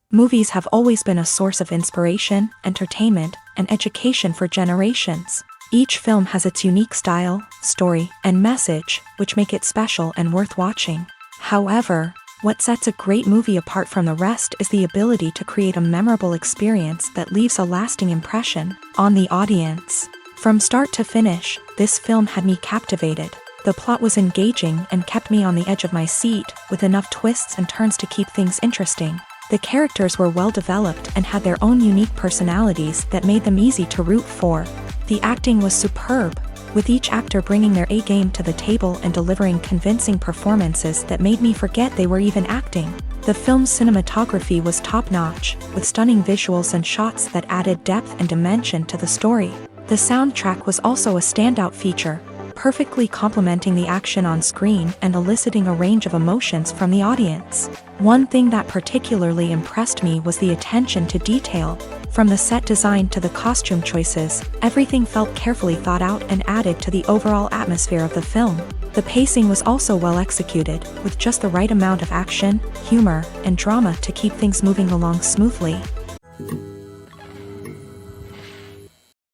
Movies have always been a source of inspiration, entertainment, and education for generations. Each film has its unique style, story, and message, which make it special and worth watching. However, what sets a great movie apart from the rest is the ability to create a memorable experience that leaves a lasting impression on the audience. From start to finish, this film had me captivated. The plot was engaging and kept me on the edge of my seat, with enough twists and turns to keep things interesting. The characters were well developed and had their own unique personalities that made them easy to root for. The acting was superb, with each actor bringing their A game to the table and delivering convincing performances that made me forget they were even acting. The film's cinematography was top-notch, with stunning visuals and shots that added depth and dimension to the story. The soundtrack was also a standout feature, perfectly complementing the action on screen and eliciting a range of emotions from the audience. One thing that particularly impressed me was the attention to detail. From the set design to the costume choices, everything felt carefully thought out and added to the overall atmosphere of the film. The pacing was also well executed, with just the right amount of action, humor, and drama to keep things moving along smoothly.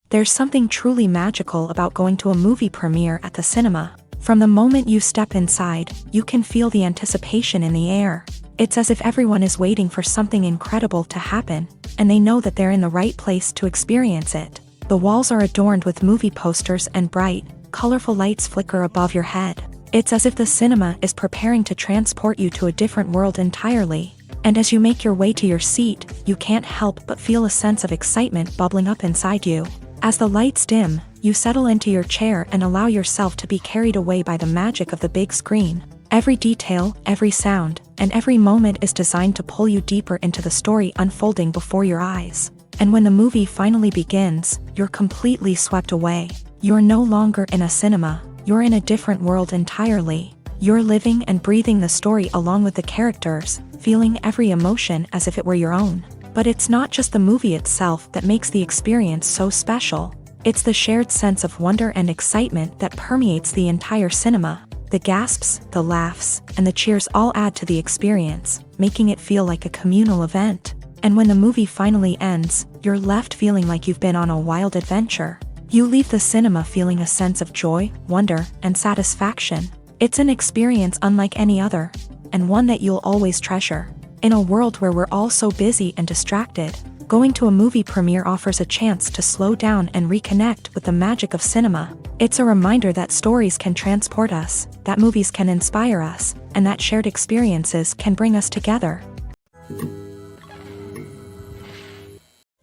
There's something truly magical about going to a movie premiere at the cinema. From the moment you step inside, you can feel the anticipation in the air. It's as if everyone is waiting for something incredible to happen, and they know that they're in the right place to experience it. The walls are adorned with movie posters and bright, colorful lights flicker above your head. It's as if the cinema is preparing to transport you to a different world entirely. And as you make your way to your seat, you can't help but feel a sense of excitement bubbling up inside you. As the lights dim, you settle into your chair and allow yourself to be carried away by the magic of the big screen. Every detail, every sound, and every moment is designed to pull you deeper into the story unfolding before your eyes. And when the movie finally begins, you're completely swept away. You're no longer in a cinema, you're in a different world entirely. You're living and breathing the story along with the characters, feeling every emotion as if it were your own. But it's not just the movie itself that makes the experience so special. It's the shared sense of wonder and excitement that permeates the entire cinema. The gasps, the laughs, and the cheers all add to the experience, making it feel like a communal event. And when the movie finally ends, you're left feeling like you've been on a wild adventure. You leave the cinema feeling a sense of joy, wonder, and satisfaction. It's an experience unlike any other, and one that you'll always treasure. In a world where we're all so busy and distracted, going to a movie premiere offers a chance to slow down and reconnect with the magic of cinema. It's a reminder that stories can transport us, that movies can inspire us, and that shared experiences can bring us together.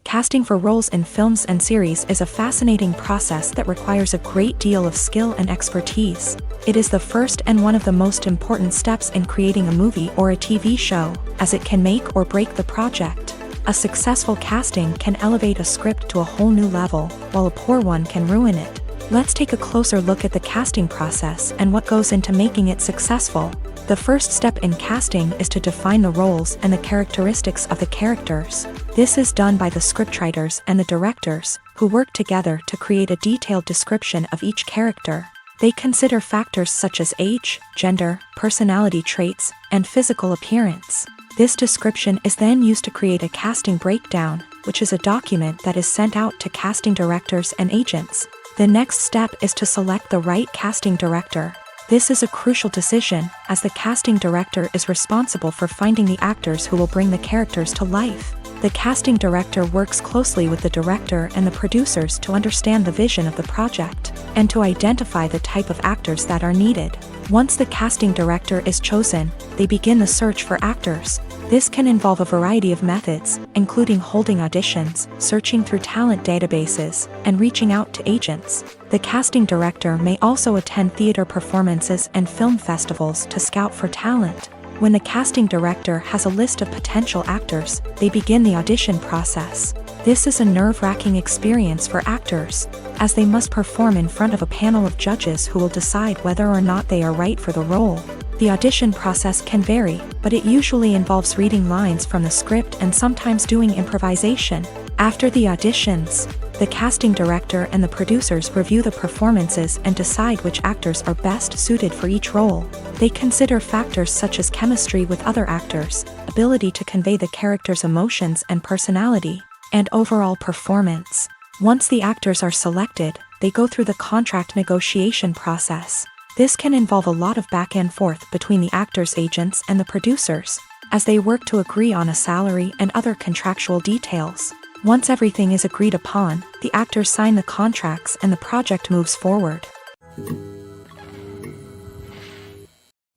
Casting for roles in films and series is a fascinating process that requires a great deal of skill and expertise. It is the first and one of the most important steps in creating a movie or a TV show, as it can make or break the project. A successful casting can elevate a script to a whole new level, while a poor one can ruin it. Let's take a closer look at the casting process and what goes into making it successful. The first step in casting is to define the roles and the characteristics of the characters. This is done by the scriptwriters and the directors, who work together to create a detailed description of each character. They consider factors such as age, gender, personality traits, and physical appearance. This description is then used to create a casting breakdown, which is a document that is sent out to casting directors and agents. The next step is to select the right casting director. This is a crucial decision, as the casting director is responsible for finding the actors who will bring the characters to life. The casting director works closely with the director and the producers to understand the vision of the project, and to identify the type of actors that are needed. Once the casting director is chosen, they begin the search for actors. This can involve a variety of methods, including holding auditions, searching through talent databases, and reaching out to agents. The casting director may also attend theater performances and film festivals to scout for talent. When the casting director has a list of potential actors, they begin the audition process. This is a nerve-wracking experience for actors, as they must perform in front of a panel of judges who will decide whether or not they are right for the role. The audition process can vary, but it usually involves reading lines from the script and sometimes doing improvisation. After the auditions, the casting director and the producers review the performances and decide which actors are best suited for each role. They consider factors such as chemistry with other actors, ability to convey the character's emotions and personality, and overall performance. Once the actors are selected, they go through the contract negotiation process. This can involve a lot of back and forth between the actors' agents and the producers, as they work to agree on a salary and other contractual details. Once everything is agreed upon, the actors sign the contracts and the project moves forward.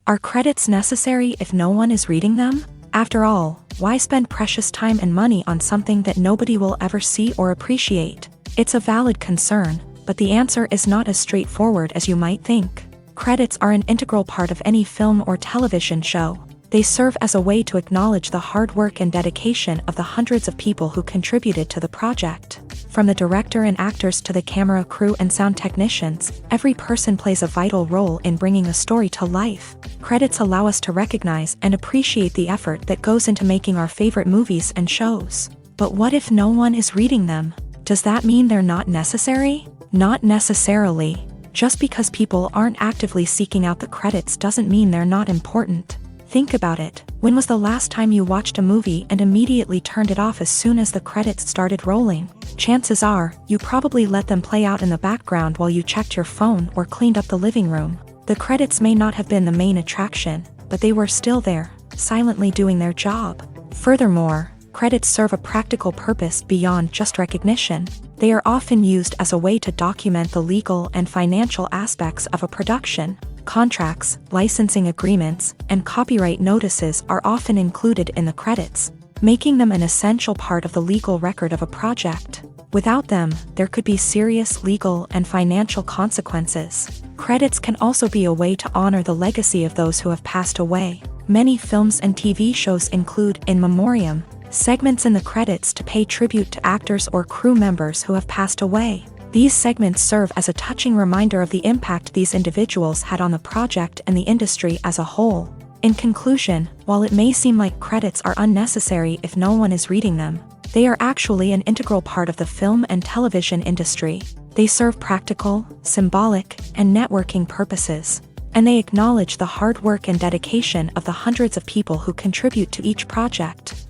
Are credits necessary if no one is reading them? After all, why spend precious time and money on something that nobody will ever see or appreciate? It's a valid concern, but the answer is not as straightforward as you might think. Credits are an integral part of any film or television show. They serve as a way to acknowledge the hard work and dedication of the hundreds of people who contributed to the project. From the director and actors to the camera crew and sound technicians, every person plays a vital role in bringing a story to life. Credits allow us to recognize and appreciate the effort that goes into making our favorite movies and shows. But what if no one is reading them? Does that mean they're not necessary? Not necessarily. Just because people aren't actively seeking out the credits doesn't mean they're not important. Think about it. When was the last time you watched a movie and immediately turned it off as soon as the credits started rolling? Chances are, you probably let them play out in the background while you checked your phone or cleaned up the living room. The credits may not have been the main attraction, but they were still there, silently doing their job. Furthermore, credits serve a practical purpose beyond just recognition. They are often used as a way to document the legal and financial aspects of a production. Contracts, licensing agreements, and copyright notices are often included in the credits, making them an essential part of the legal record of a project. Without them, there could be serious legal and financial consequences. Credits can also be a way to honor the legacy of those who have passed away. Many films and TV shows include in memoriam segments in the credits to pay tribute to actors or crew members who have passed away. These segments serve as a touching reminder of the impact these individuals had on the project and the industry as a whole. In conclusion, while it may seem like credits are unnecessary if no one is reading them, they are actually an integral part of the film and television industry. They serve practical, symbolic, and networking purposes, and they acknowledge the hard work and dedication of the hundreds of people who contribute to each project.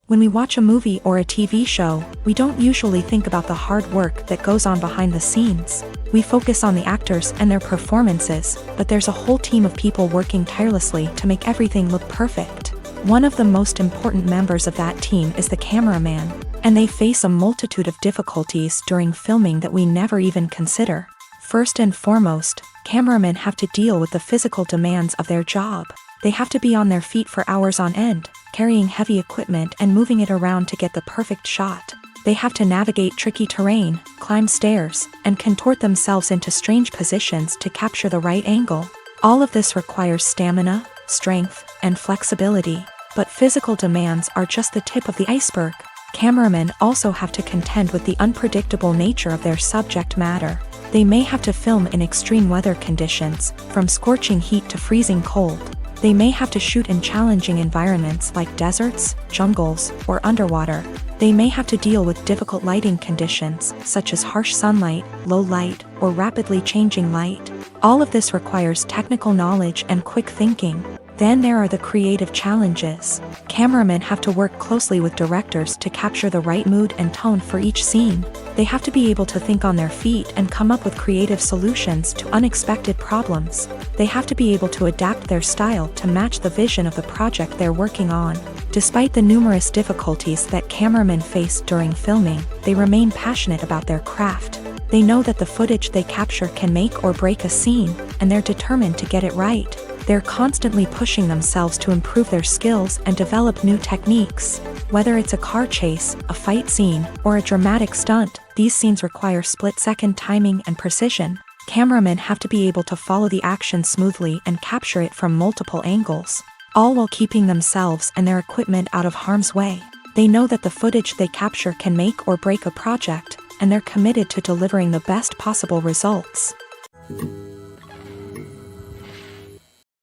When we watch a movie or a TV show, we don't usually think about the hard work that goes on behind the scenes. We focus on the actors and their performances, but there's a whole team of people working tirelessly to make everything look perfect. One of the most important members of that team is the cameraman, and they face a multitude of difficulties during filming that we never even consider. First and foremost, cameramen have to deal with the physical demands of their job. They have to be on their feet for hours on end, carrying heavy equipment and moving it around to get the perfect shot. They have to navigate tricky terrain, climb stairs, and contort themselves into strange positions to capture the right angle. All of this requires stamina, strength, and flexibility. But physical demands are just the tip of the iceberg. Cameramen also have to contend with the unpredictable nature of their subject matter. They may have to film in extreme weather conditions, from scorching heat to freezing cold. They may have to shoot in challenging environments like deserts, jungles, or underwater. They may have to deal with difficult lighting conditions, such as harsh sunlight, low light, or rapidly changing light. All of this requires technical knowledge and quick thinking. Then there are the creative challenges. Cameramen have to work closely with directors to capture the right mood and tone for each scene. They have to be able to think on their feet and come up with creative solutions to unexpected problems. They have to be able to adapt their style to match the vision of the project they're working on. Despite the numerous difficulties that cameramen face during filming, they remain passionate about their craft. They know that the footage they capture can make or break a scene, and they're determined to get it right. They're constantly pushing themselves to improve their skills and develop new techniques. Whether it's a car chase, a fight scene, or a dramatic stunt, these scenes require split-second timing and precision. Cameramen have to be able to follow the action smoothly and capture it from multiple angles, all while keeping themselves and their equipment out of harm's way. They know that the footage they capture can make or break a project, and they're committed to delivering the best possible results.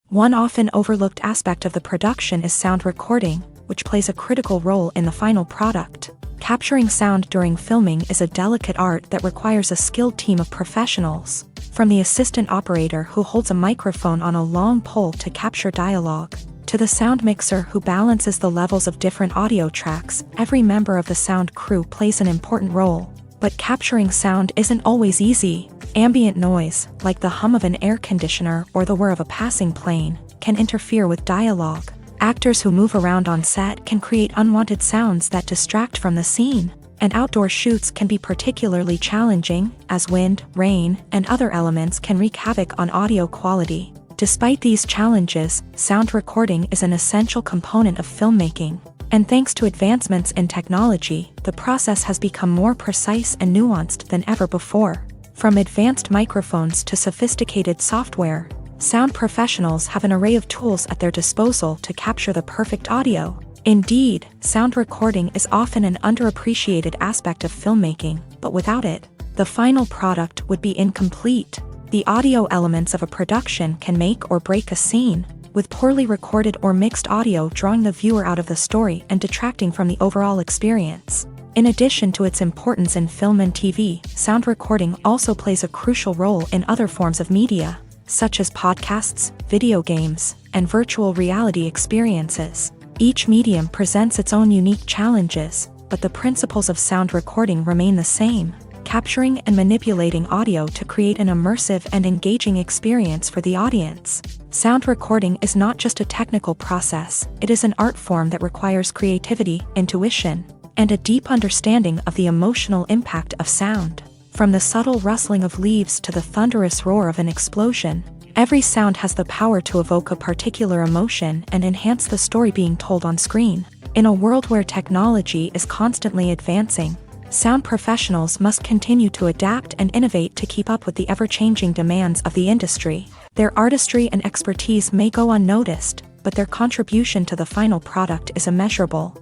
One often overlooked aspect of the production is sound recording, which plays a critical role in the final product. Capturing sound during filming is a delicate art that requires a skilled team of professionals. From the assistant operator who holds a microphone on a long pole to capture dialogue, to the sound mixer who balances the levels of different audio tracks, every member of the sound crew plays an important role. But capturing sound isn't always easy. Ambient noise, like the hum of an air conditioner or the whir of a passing plane, can interfere with dialogue. Actors who move around on set can create unwanted sounds that distract from the scene. And outdoor shoots can be particularly challenging, as wind, rain, and other elements can wreak havoc on audio quality. Despite these challenges, sound recording is an essential component of filmmaking. And thanks to advancements in technology, the process has become more precise and nuanced than ever before. From advanced microphones to sophisticated software, sound professionals have an array of tools at their disposal to capture the perfect audio. Indeed, sound recording is often an underappreciated aspect of filmmaking, but without it, the final product would be incomplete. The audio elements of a production can make or break a scene, with poorly recorded or mixed audio drawing the viewer out of the story and detracting from the overall experience. In addition to its importance in film and TV, sound recording also plays a crucial role in other forms of media, such as podcasts, video games, and virtual reality experiences. Each medium presents its own unique challenges, but the principles of sound recording remain the same, capturing and manipulating audio to create an immersive and engaging experience for the audience. Sound recording is not just a technical process, it is an art form that requires creativity, intuition, and a deep understanding of the emotional impact of sound. From the subtle rustling of leaves to the thunderous roar of an explosion, every sound has the power to evoke a particular emotion and enhance the story being told on screen. In a world where technology is constantly advancing, sound professionals must continue to adapt and innovate to keep up with the ever-changing demands of the industry. Their artistry and expertise may go unnoticed, but their contribution to the final product is immeasurable.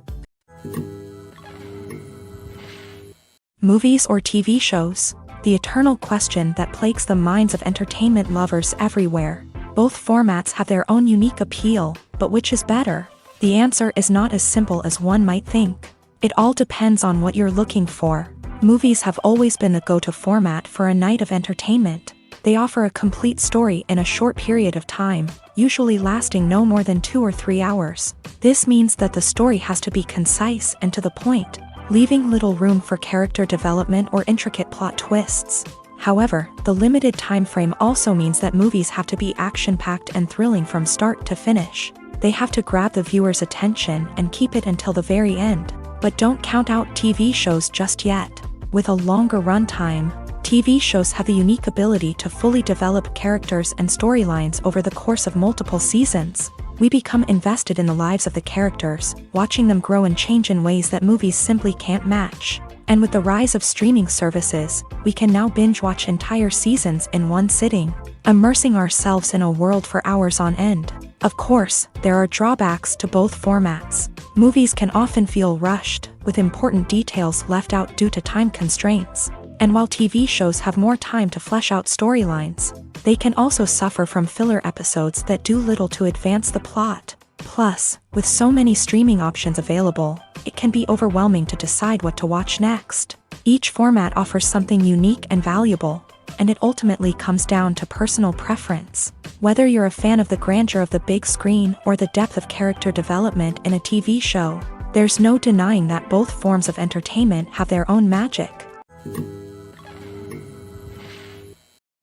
Movies or TV shows? The eternal question that plagues the minds of entertainment lovers everywhere. Both formats have their own unique appeal, but which is better? The answer is not as simple as one might think. It all depends on what you're looking for. Movies have always been the go-to format for a night of entertainment. They offer a complete story in a short period of time, usually lasting no more than 2 or 3 hours. This means that the story has to be concise and to the point, leaving little room for character development or intricate plot twists. However, the limited time frame also means that movies have to be action-packed and thrilling from start to finish. They have to grab the viewer's attention and keep it until the very end. But don't count out TV shows just yet. With a longer runtime, TV shows have the unique ability to fully develop characters and storylines over the course of multiple seasons. We become invested in the lives of the characters, watching them grow and change in ways that movies simply can't match. And with the rise of streaming services, we can now binge-watch entire seasons in one sitting, immersing ourselves in a world for hours on end. Of course, there are drawbacks to both formats. Movies can often feel rushed, with important details left out due to time constraints. And while TV shows have more time to flesh out storylines, they can also suffer from filler episodes that do little to advance the plot. Plus, with so many streaming options available, it can be overwhelming to decide what to watch next. Each format offers something unique and valuable. and it ultimately comes down to personal preference. Whether you're a fan of the grandeur of the big screen or the depth of character development in a TV show, there's no denying that both forms of entertainment have their own magic.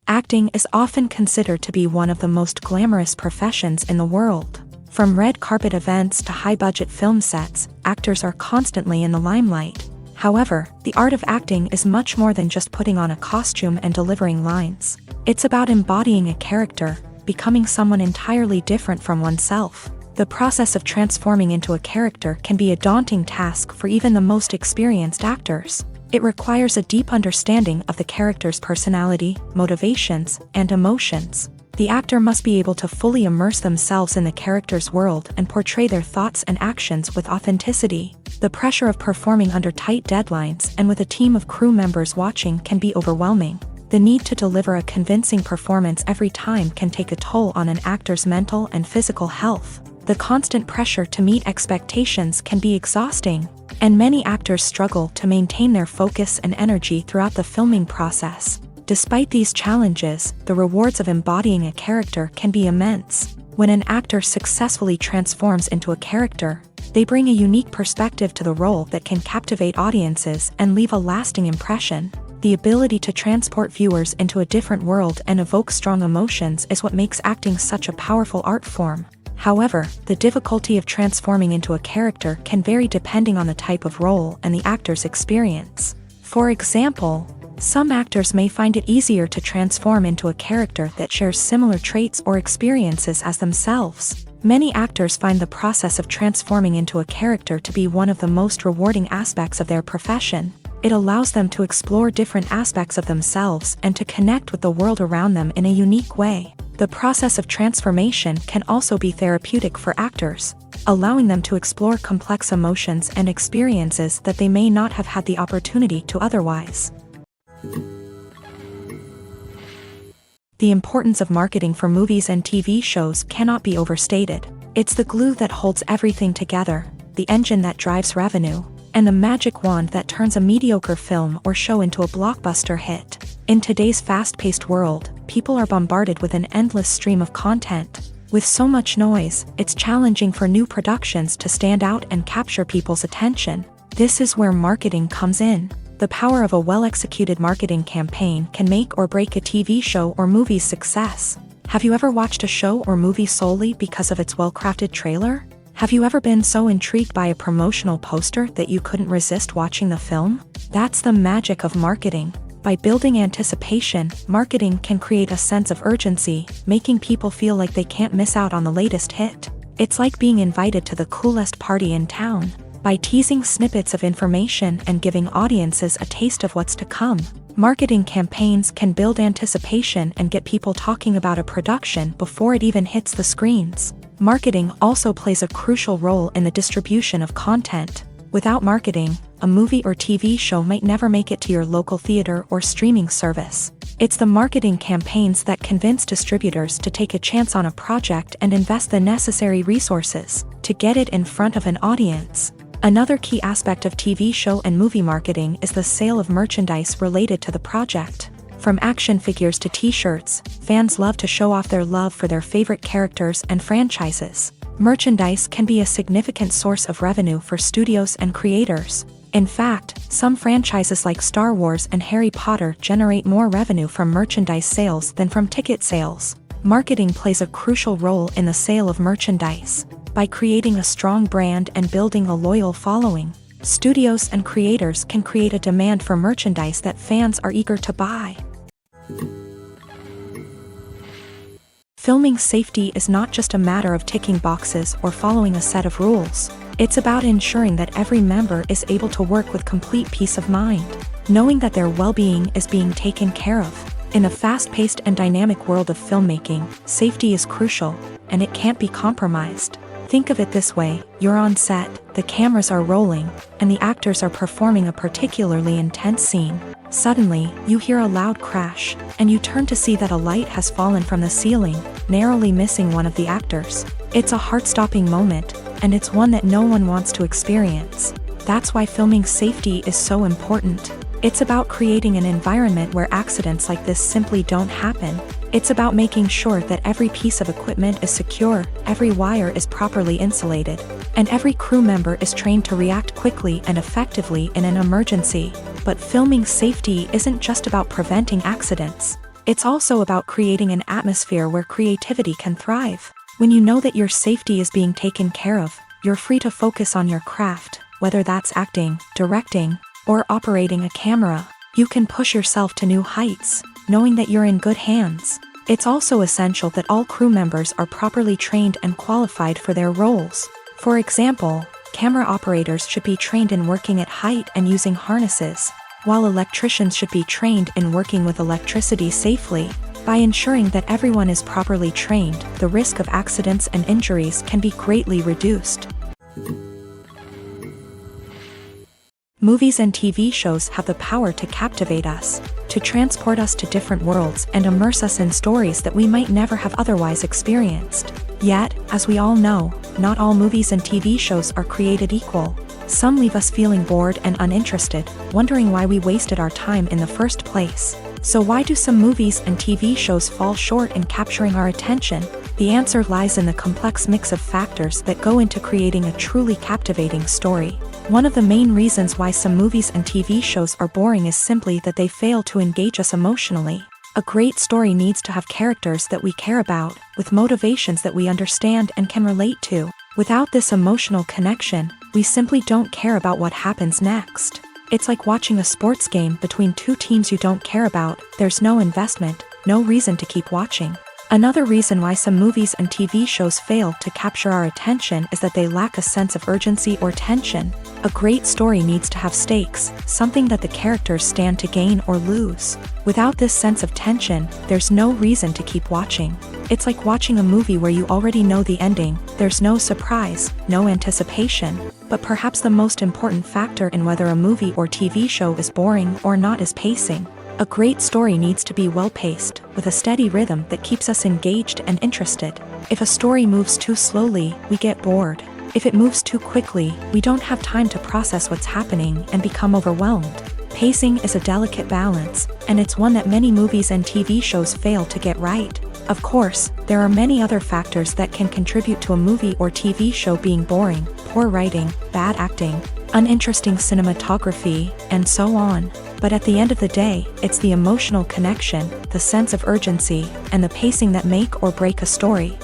Acting is often considered to be one of the most glamorous professions in the world. From red carpet events to high-budget film sets, actors are constantly in the limelight. However, the art of acting is much more than just putting on a costume and delivering lines. It's about embodying a character, becoming someone entirely different from oneself. The process of transforming into a character can be a daunting task for even the most experienced actors. It requires a deep understanding of the character's personality, motivations, and emotions. The actor must be able to fully immerse themselves in the character's world and portray their thoughts and actions with authenticity. The pressure of performing under tight deadlines and with a team of crew members watching can be overwhelming. The need to deliver a convincing performance every time can take a toll on an actor's mental and physical health. The constant pressure to meet expectations can be exhausting, and many actors struggle to maintain their focus and energy throughout the filming process. Despite these challenges, the rewards of embodying a character can be immense. When an actor successfully transforms into a character, they bring a unique perspective to the role that can captivate audiences and leave a lasting impression. The ability to transport viewers into a different world and evoke strong emotions is what makes acting such a powerful art form. However, the difficulty of transforming into a character can vary depending on the type of role and the actor's experience. For example, some actors may find it easier to transform into a character that shares similar traits or experiences as themselves. Many actors find the process of transforming into a character to be one of the most rewarding aspects of their profession. It allows them to explore different aspects of themselves and to connect with the world around them in a unique way. The process of transformation can also be therapeutic for actors, allowing them to explore complex emotions and experiences that they may not have had the opportunity to otherwise. The importance of marketing for movies and TV shows cannot be overstated. It's the glue that holds everything together, the engine that drives revenue, and the magic wand that turns a mediocre film or show into a blockbuster hit. In today's fast-paced world, people are bombarded with an endless stream of content. With so much noise, it's challenging for new productions to stand out and capture people's attention. This is where marketing comes in. The power of a well-executed marketing campaign can make or break a TV show or movie's success. Have you ever watched a show or movie solely because of its well-crafted trailer? Have you ever been so intrigued by a promotional poster that you couldn't resist watching the film? That's the magic of marketing. By building anticipation, marketing can create a sense of urgency, making people feel like they can't miss out on the latest hit. It's like being invited to the coolest party in town. By teasing snippets of information and giving audiences a taste of what's to come, marketing campaigns can build anticipation and get people talking about a production before it even hits the screens. Marketing also plays a crucial role in the distribution of content. Without marketing, a movie or TV show might never make it to your local theater or streaming service. It's the marketing campaigns that convince distributors to take a chance on a project and invest the necessary resources to get it in front of an audience. Another key aspect of TV show and movie marketing is the sale of merchandise related to the project. From action figures to t-shirts, fans love to show off their love for their favorite characters and franchises. Merchandise can be a significant source of revenue for studios and creators. In fact, some franchises like Star Wars and Harry Potter generate more revenue from merchandise sales than from ticket sales. Marketing plays a crucial role in the sale of merchandise. By creating a strong brand and building a loyal following, studios and creators can create a demand for merchandise that fans are eager to buy. Filming safety is not just a matter of ticking boxes or following a set of rules. It's about ensuring that every member is able to work with complete peace of mind, knowing that their well-being is being taken care of. In the fast-paced and dynamic world of filmmaking, safety is crucial, and it can't be compromised. Think of it this way: you're on set, the cameras are rolling, and the actors are performing a particularly intense scene. Suddenly, you hear a loud crash, and you turn to see that a light has fallen from the ceiling, narrowly missing one of the actors. It's a heart-stopping moment, and it's one that no one wants to experience. That's why filming safety is so important. It's about creating an environment where accidents like this simply don't happen. It's about making sure that every piece of equipment is secure, every wire is properly insulated, and every crew member is trained to react quickly and effectively in an emergency. But filming safety isn't just about preventing accidents. It's also about creating an atmosphere where creativity can thrive. When you know that your safety is being taken care of, you're free to focus on your craft, whether that's acting, directing, or operating a camera. You can push yourself to new heights, knowing that you're in good hands. It's also essential that all crew members are properly trained and qualified for their roles. For example, camera operators should be trained in working at height and using harnesses, while electricians should be trained in working with electricity safely. By ensuring that everyone is properly trained, the risk of accidents and injuries can be greatly reduced. Movies and TV shows have the power to captivate us, to transport us to different worlds and immerse us in stories that we might never have otherwise experienced. Yet, as we all know, not all movies and TV shows are created equal. Some leave us feeling bored and uninterested, wondering why we wasted our time in the first place. So why do some movies and TV shows fall short in capturing our attention? The answer lies in the complex mix of factors that go into creating a truly captivating story. One of the main reasons why some movies and TV shows are boring is simply that they fail to engage us emotionally. A great story needs to have characters that we care about, with motivations that we understand and can relate to. Without this emotional connection, we simply don't care about what happens next. It's like watching a sports game between two teams you don't care about. There's no investment, no reason to keep watching. Another reason why some movies and TV shows fail to capture our attention is that they lack a sense of urgency or tension. A great story needs to have stakes, something that the characters stand to gain or lose. Without this sense of tension, there's no reason to keep watching. It's like watching a movie where you already know the ending. There's no surprise, no anticipation. But perhaps the most important factor in whether a movie or TV show is boring or not is pacing. A great story needs to be well-paced, with a steady rhythm that keeps us engaged and interested. If a story moves too slowly, we get bored. If it moves too quickly, we don't have time to process what's happening and become overwhelmed. Pacing is a delicate balance, and it's one that many movies and TV shows fail to get right. Of course, there are many other factors that can contribute to a movie or TV show being boring: poor writing, bad acting, uninteresting cinematography, and so on. But at the end of the day, it's the emotional connection, the sense of urgency, and the pacing that make or break a story.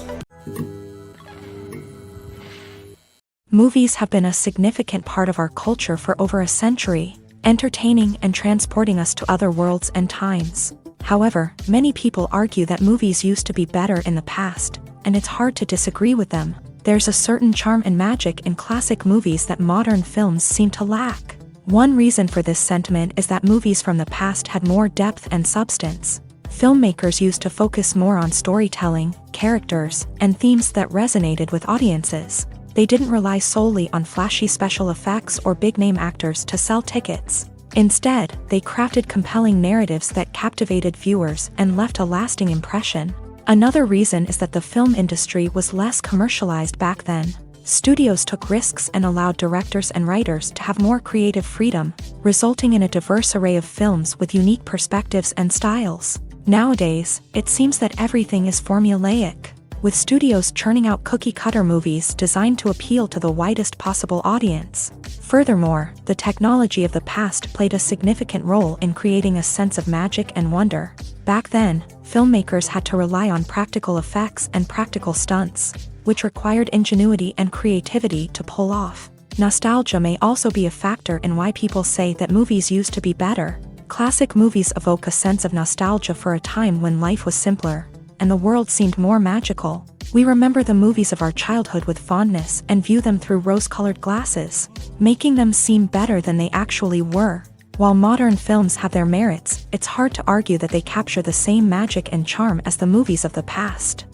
Movies have been a significant part of our culture for over a century, entertaining and transporting us to other worlds and times. However, many people argue that movies used to be better in the past, and it's hard to disagree with them. There's a certain charm and magic in classic movies that modern films seem to lack. One reason for this sentiment is that movies from the past had more depth and substance. Filmmakers used to focus more on storytelling, characters, and themes that resonated with audiences. They didn't rely solely on flashy special effects or big-name actors to sell tickets. Instead, they crafted compelling narratives that captivated viewers and left a lasting impression. Another reason is that the film industry was less commercialized back then. Studios took risks and allowed directors and writers to have more creative freedom, resulting in a diverse array of films with unique perspectives and styles. Nowadays, it seems that everything is formulaic, with studios churning out cookie-cutter movies designed to appeal to the widest possible audience. Furthermore, the technology of the past played a significant role in creating a sense of magic and wonder. Back then, filmmakers had to rely on practical effects and practical stunts, which required ingenuity and creativity to pull off. Nostalgia may also be a factor in why people say that movies used to be better. Classic movies evoke a sense of nostalgia for a time when life was simpler, and the world seemed more magical. We remember the movies of our childhood with fondness and view them through rose-colored glasses, making them seem better than they actually were. While modern films have their merits, it's hard to argue that they capture the same magic and charm as the movies of the past.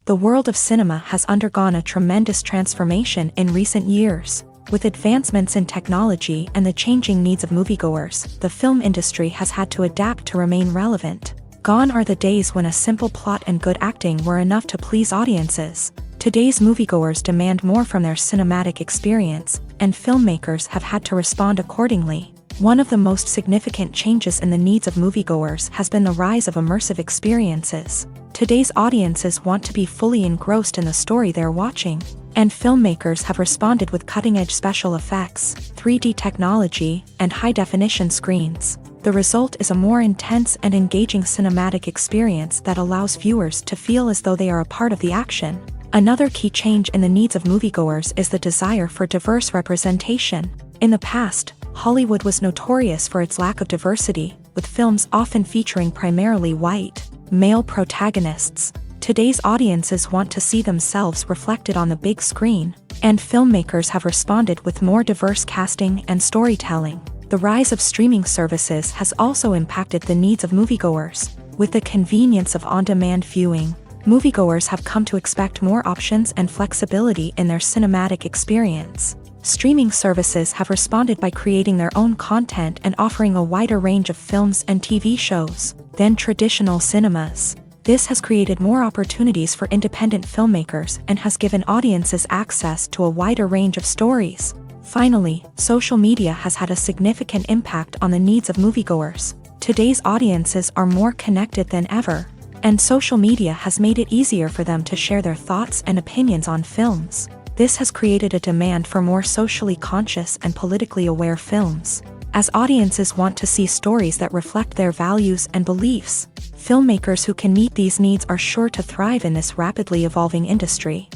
The world of cinema has undergone a tremendous transformation in recent years. With advancements in technology and the changing needs of moviegoers, the film industry has had to adapt to remain relevant. Gone are the days when a simple plot and good acting were enough to please audiences. Today's moviegoers demand more from their cinematic experience, and filmmakers have had to respond accordingly. One of the most significant changes in the needs of moviegoers has been the rise of immersive experiences. Today's audiences want to be fully engrossed in the story they're watching, and filmmakers have responded with cutting-edge special effects, 3D technology, and high-definition screens. The result is a more intense and engaging cinematic experience that allows viewers to feel as though they are a part of the action. Another key change in the needs of moviegoers is the desire for diverse representation. In the past, Hollywood was notorious for its lack of diversity, with films often featuring primarily white, male protagonists. Today's audiences want to see themselves reflected on the big screen, and filmmakers have responded with more diverse casting and storytelling. The rise of streaming services has also impacted the needs of moviegoers. With the convenience of on-demand viewing, moviegoers have come to expect more options and flexibility in their cinematic experience. Streaming services have responded by creating their own content and offering a wider range of films and TV shows than traditional cinemas. This has created more opportunities for independent filmmakers and has given audiences access to a wider range of stories. Finally, social media has had a significant impact on the needs of moviegoers. Today's audiences are more connected than ever, and social media has made it easier for them to share their thoughts and opinions on films. This has created a demand for more socially conscious and politically aware films. As audiences want to see stories that reflect their values and beliefs, filmmakers who can meet these needs are sure to thrive in this rapidly evolving industry.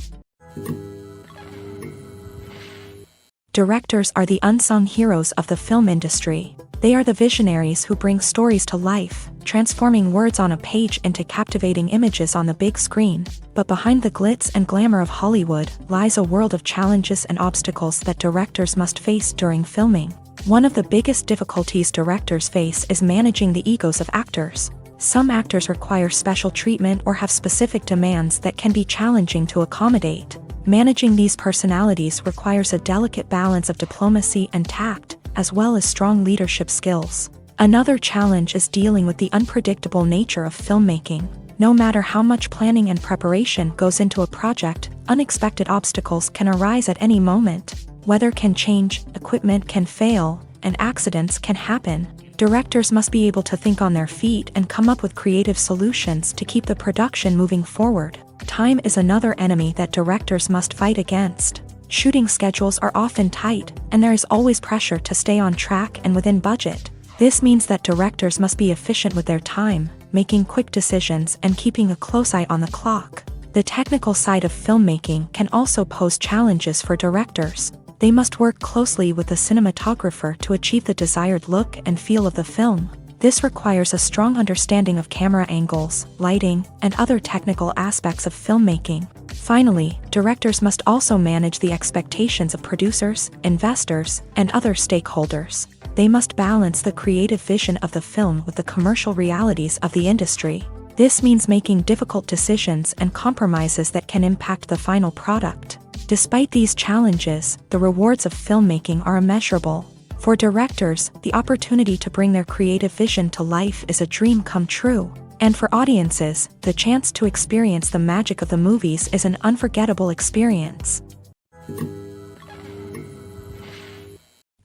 Directors are the unsung heroes of the film industry. They are the visionaries who bring stories to life, transforming words on a page into captivating images on the big screen. But behind the glitz and glamour of Hollywood lies a world of challenges and obstacles that directors must face during filming. One of the biggest difficulties directors face is managing the egos of actors. Some actors require special treatment or have specific demands that can be challenging to accommodate. Managing these personalities requires a delicate balance of diplomacy and tact, as well as strong leadership skills. Another challenge is dealing with the unpredictable nature of filmmaking. No matter how much planning and preparation goes into a project, unexpected obstacles can arise at any moment. Weather can change, equipment can fail, and accidents can happen. Directors must be able to think on their feet and come up with creative solutions to keep the production moving forward. Time is another enemy that directors must fight against. Shooting schedules are often tight, and there is always pressure to stay on track and within budget. This means that directors must be efficient with their time, making quick decisions and keeping a close eye on the clock. The technical side of filmmaking can also pose challenges for directors. They must work closely with the cinematographer to achieve the desired look and feel of the film. This requires a strong understanding of camera angles, lighting, and other technical aspects of filmmaking. Finally, directors must also manage the expectations of producers, investors, and other stakeholders. They must balance the creative vision of the film with the commercial realities of the industry. This means making difficult decisions and compromises that can impact the final product. Despite these challenges, the rewards of filmmaking are immeasurable. For directors, the opportunity to bring their creative vision to life is a dream come true. And for audiences, the chance to experience the magic of the movies is an unforgettable experience.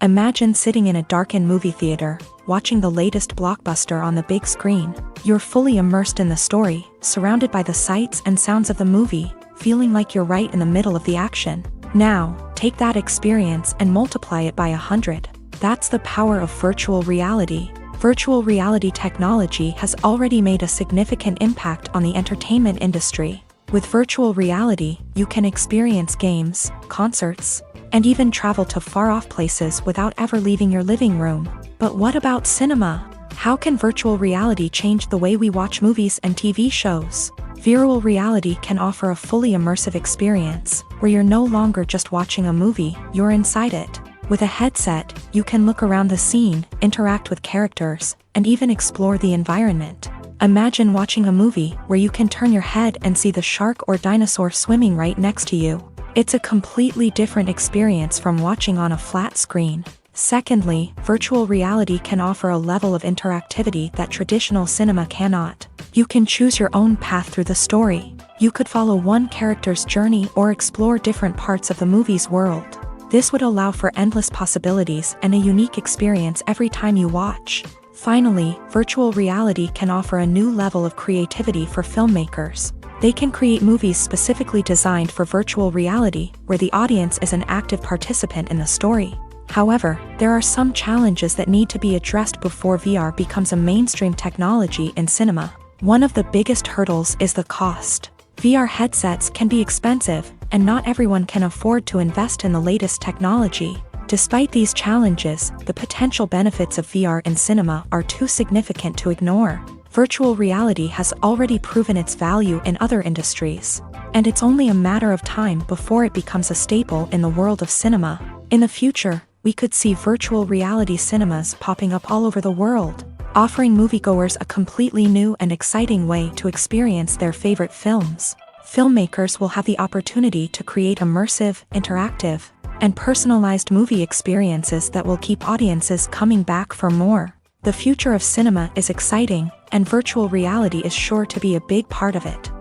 Imagine sitting in a darkened movie theater, watching the latest blockbuster on the big screen. You're fully immersed in the story, surrounded by the sights and sounds of the movie, feeling like you're right in the middle of the action. Now, take that experience and multiply it by 100. That's the power of virtual reality. Virtual reality technology has already made a significant impact on the entertainment industry. With virtual reality, you can experience games, concerts, and even travel to far-off places without ever leaving your living room. But what about cinema? How can virtual reality change the way we watch movies and TV shows? Virtual reality can offer a fully immersive experience, where you're no longer just watching a movie, you're inside it. With a headset, you can look around the scene, interact with characters, and even explore the environment. Imagine watching a movie where you can turn your head and see the shark or dinosaur swimming right next to you. It's a completely different experience from watching on a flat screen. Secondly, virtual reality can offer a level of interactivity that traditional cinema cannot. You can choose your own path through the story. You could follow one character's journey or explore different parts of the movie's world. This would allow for endless possibilities and a unique experience every time you watch. Finally, virtual reality can offer a new level of creativity for filmmakers. They can create movies specifically designed for virtual reality, where the audience is an active participant in the story. However, there are some challenges that need to be addressed before VR becomes a mainstream technology in cinema. One of the biggest hurdles is the cost. VR headsets can be expensive, and not everyone can afford to invest in the latest technology. Despite these challenges, the potential benefits of VR in cinema are too significant to ignore. Virtual reality has already proven its value in other industries, and it's only a matter of time before it becomes a staple in the world of cinema. In the future, we could see virtual reality cinemas popping up all over the world, offering moviegoers a completely new and exciting way to experience their favorite films. Filmmakers will have the opportunity to create immersive, interactive, and personalized movie experiences that will keep audiences coming back for more. The future of cinema is exciting, and virtual reality is sure to be a big part of it.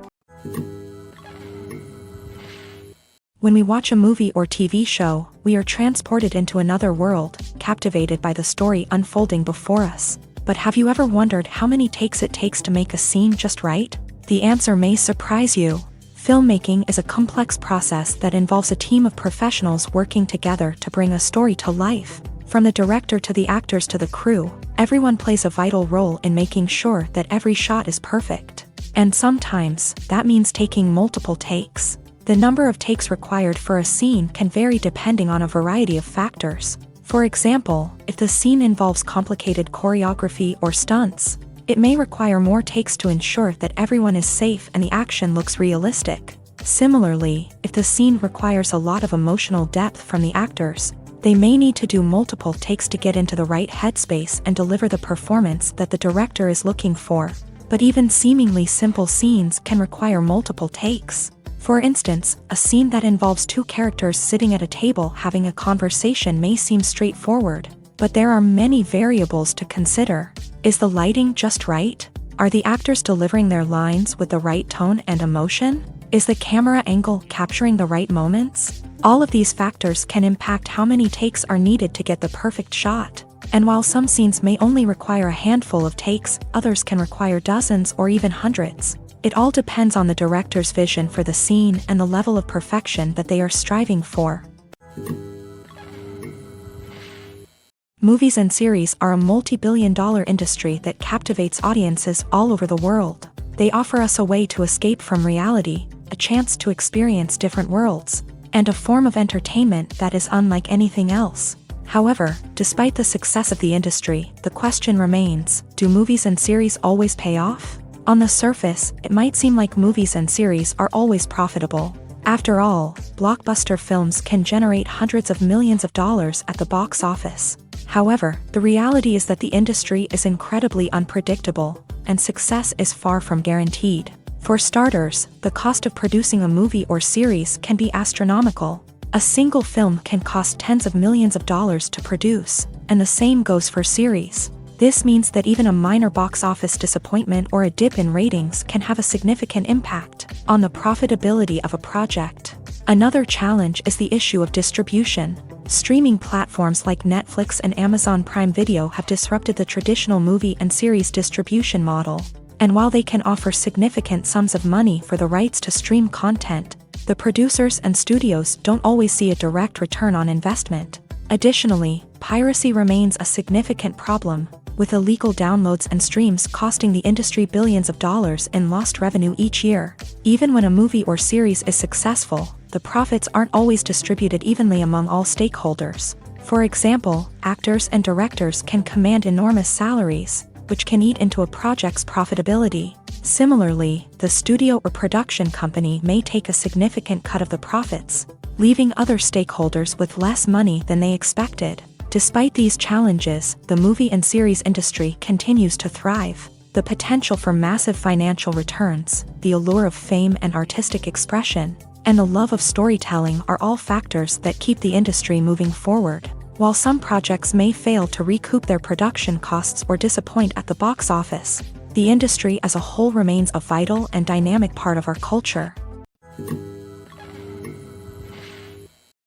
When we watch a movie or TV show, we are transported into another world, captivated by the story unfolding before us. But have you ever wondered how many takes it takes to make a scene just right? The answer may surprise you. Filmmaking is a complex process that involves a team of professionals working together to bring a story to life. From the director to the actors to the crew, everyone plays a vital role in making sure that every shot is perfect. And sometimes, that means taking multiple takes. The number of takes required for a scene can vary depending on a variety of factors. For example, if the scene involves complicated choreography or stunts, it may require more takes to ensure that everyone is safe and the action looks realistic. Similarly, if the scene requires a lot of emotional depth from the actors, they may need to do multiple takes to get into the right headspace and deliver the performance that the director is looking for. But even seemingly simple scenes can require multiple takes. For instance, a scene that involves two characters sitting at a table having a conversation may seem straightforward, but there are many variables to consider. Is the lighting just right? Are the actors delivering their lines with the right tone and emotion? Is the camera angle capturing the right moments? All of these factors can impact how many takes are needed to get the perfect shot. And while some scenes may only require a handful of takes, others can require dozens or even hundreds. It all depends on the director's vision for the scene and the level of perfection that they are striving for. Movies and series are a multi-billion-dollar industry that captivates audiences all over the world. They offer us a way to escape from reality, a chance to experience different worlds, and a form of entertainment that is unlike anything else. However, despite the success of the industry, the question remains, do movies and series always pay off? On the surface, it might seem like movies and series are always profitable. After all, blockbuster films can generate hundreds of millions of dollars at the box office. However, the reality is that the industry is incredibly unpredictable, and success is far from guaranteed. For starters, the cost of producing a movie or series can be astronomical. A single film can cost tens of millions of dollars to produce, and the same goes for series. This means that even a minor box office disappointment or a dip in ratings can have a significant impact on the profitability of a project. Another challenge is the issue of distribution. Streaming platforms like Netflix and Amazon Prime Video have disrupted the traditional movie and series distribution model. And while they can offer significant sums of money for the rights to stream content, the producers and studios don't always see a direct return on investment. Additionally, piracy remains a significant problem, with illegal downloads and streams costing the industry billions of dollars in lost revenue each year. Even when a movie or series is successful, the profits aren't always distributed evenly among all stakeholders. For example, actors and directors can command enormous salaries, which can eat into a project's profitability. Similarly, the studio or production company may take a significant cut of the profits, leaving other stakeholders with less money than they expected. Despite these challenges, the movie and series industry continues to thrive. The potential for massive financial returns, the allure of fame and artistic expression, and the love of storytelling are all factors that keep the industry moving forward. While some projects may fail to recoup their production costs or disappoint at the box office, the industry as a whole remains a vital and dynamic part of our culture.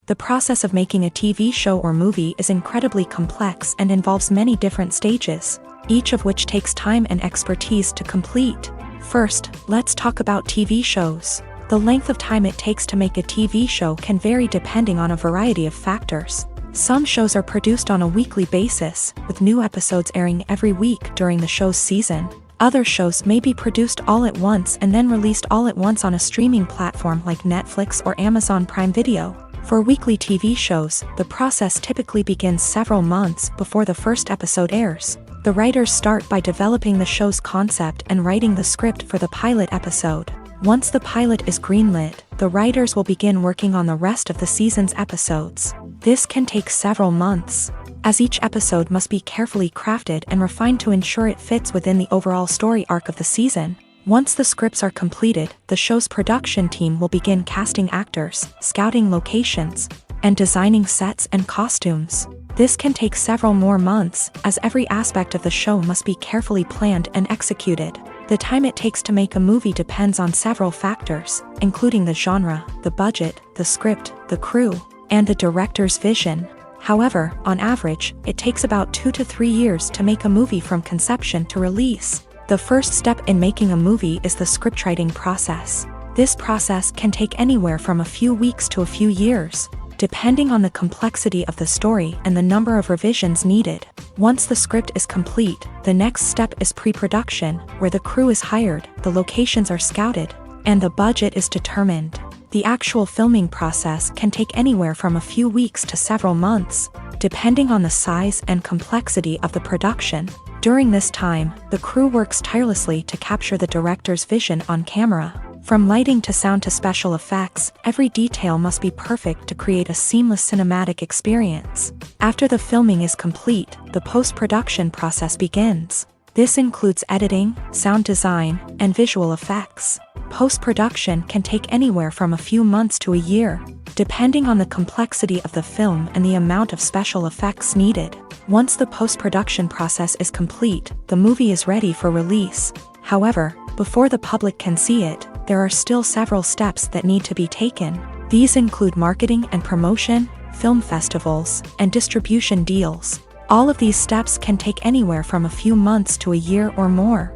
The process of making a TV show or movie is incredibly complex and involves many different stages, each of which takes time and expertise to complete. First, let's talk about TV shows. The length of time it takes to make a TV show can vary depending on a variety of factors. Some shows are produced on a weekly basis, with new episodes airing every week during the show's season. Other shows may be produced all at once and then released all at once on a streaming platform like Netflix or Amazon Prime Video. For weekly TV shows, the process typically begins several months before the first episode airs. The writers start by developing the show's concept and writing the script for the pilot episode. Once the pilot is greenlit, the writers will begin working on the rest of the season's episodes. This can take several months, as each episode must be carefully crafted and refined to ensure it fits within the overall story arc of the season. Once the scripts are completed, the show's production team will begin casting actors, scouting locations, and designing sets and costumes. This can take several more months, as every aspect of the show must be carefully planned and executed. The time it takes to make a movie depends on several factors, including the genre, the budget, the script, the crew, and the director's vision. However, on average, it takes about 2 to 3 years to make a movie from conception to release. The first step in making a movie is the scriptwriting process. This process can take anywhere from a few weeks to a few years, depending on the complexity of the story and the number of revisions needed. Once the script is complete, the next step is pre-production, where the crew is hired, the locations are scouted, and the budget is determined. The actual filming process can take anywhere from a few weeks to several months, depending on the size and complexity of the production. During this time, the crew works tirelessly to capture the director's vision on camera. From lighting to sound to special effects, every detail must be perfect to create a seamless cinematic experience. After the filming is complete, the post-production process begins. This includes editing, sound design, and visual effects. Post-production can take anywhere from a few months to a year, depending on the complexity of the film and the amount of special effects needed. Once the post-production process is complete, the movie is ready for release. However, before the public can see it, there are still several steps that need to be taken. These include marketing and promotion, film festivals, and distribution deals. All of these steps can take anywhere from a few months to a year or more.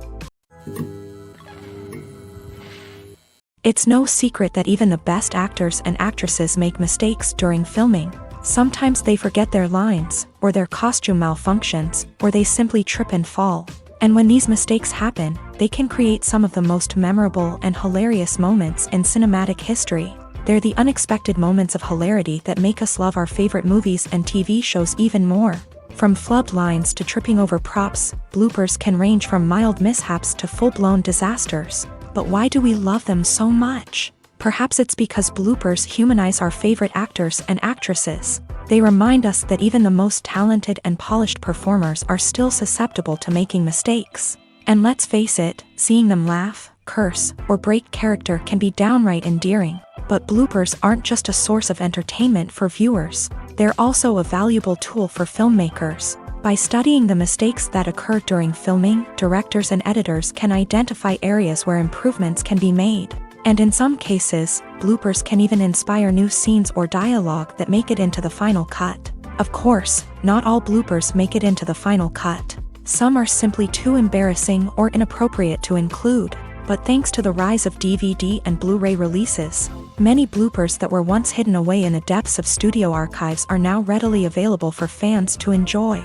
It's no secret that even the best actors and actresses make mistakes during filming. Sometimes they forget their lines, or their costume malfunctions, or they simply trip and fall. And when these mistakes happen, they can create some of the most memorable and hilarious moments in cinematic history. They're the unexpected moments of hilarity that make us love our favorite movies and TV shows even more. From flubbed lines to tripping over props, bloopers can range from mild mishaps to full-blown disasters. But why do we love them so much? Perhaps it's because bloopers humanize our favorite actors and actresses. They remind us that even the most talented and polished performers are still susceptible to making mistakes. And let's face it, seeing them laugh, curse, or break character can be downright endearing. But bloopers aren't just a source of entertainment for viewers. They're also a valuable tool for filmmakers. By studying the mistakes that occur during filming, directors and editors can identify areas where improvements can be made. And in some cases, bloopers can even inspire new scenes or dialogue that make it into the final cut. Of course, not all bloopers make it into the final cut. Some are simply too embarrassing or inappropriate to include. But thanks to the rise of DVD and Blu-ray releases, many bloopers that were once hidden away in the depths of studio archives are now readily available for fans to enjoy.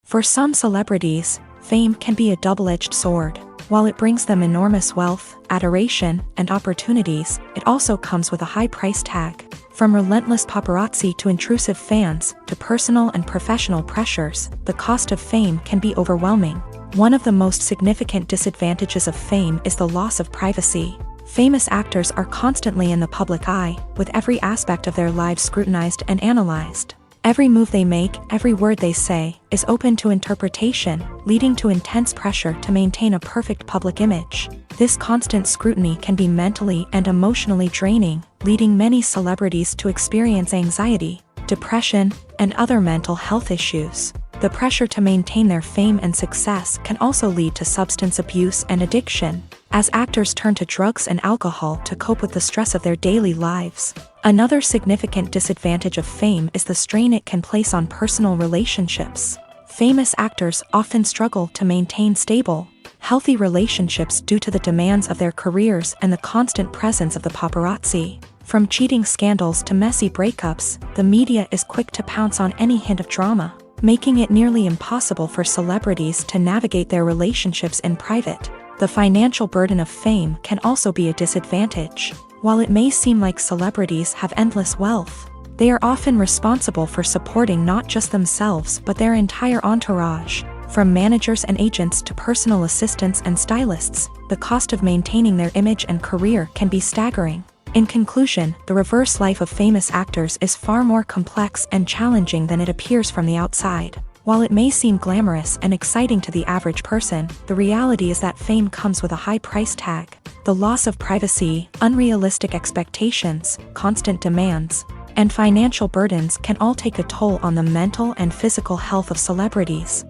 For some celebrities, fame can be a double-edged sword. While it brings them enormous wealth, adoration, and opportunities, it also comes with a high price tag. From relentless paparazzi to intrusive fans, to personal and professional pressures, the cost of fame can be overwhelming. One of the most significant disadvantages of fame is the loss of privacy. Famous actors are constantly in the public eye, with every aspect of their lives scrutinized and analyzed. Every move they make, every word they say, is open to interpretation, leading to intense pressure to maintain a perfect public image. This constant scrutiny can be mentally and emotionally draining, leading many celebrities to experience anxiety, depression, and other mental health issues. The pressure to maintain their fame and success can also lead to substance abuse and addiction, as actors turn to drugs and alcohol to cope with the stress of their daily lives. Another significant disadvantage of fame is the strain it can place on personal relationships. Famous actors often struggle to maintain stable, healthy relationships due to the demands of their careers and the constant presence of the paparazzi. From cheating scandals to messy breakups, the media is quick to pounce on any hint of drama, making it nearly impossible for celebrities to navigate their relationships in private. The financial burden of fame can also be a disadvantage. While it may seem like celebrities have endless wealth, they are often responsible for supporting not just themselves but their entire entourage. From managers and agents to personal assistants and stylists, the cost of maintaining their image and career can be staggering. In conclusion, the reverse life of famous actors is far more complex and challenging than it appears from the outside. While it may seem glamorous and exciting to the average person, the reality is that fame comes with a high price tag. The loss of privacy, unrealistic expectations, constant demands, and financial burdens can all take a toll on the mental and physical health of celebrities.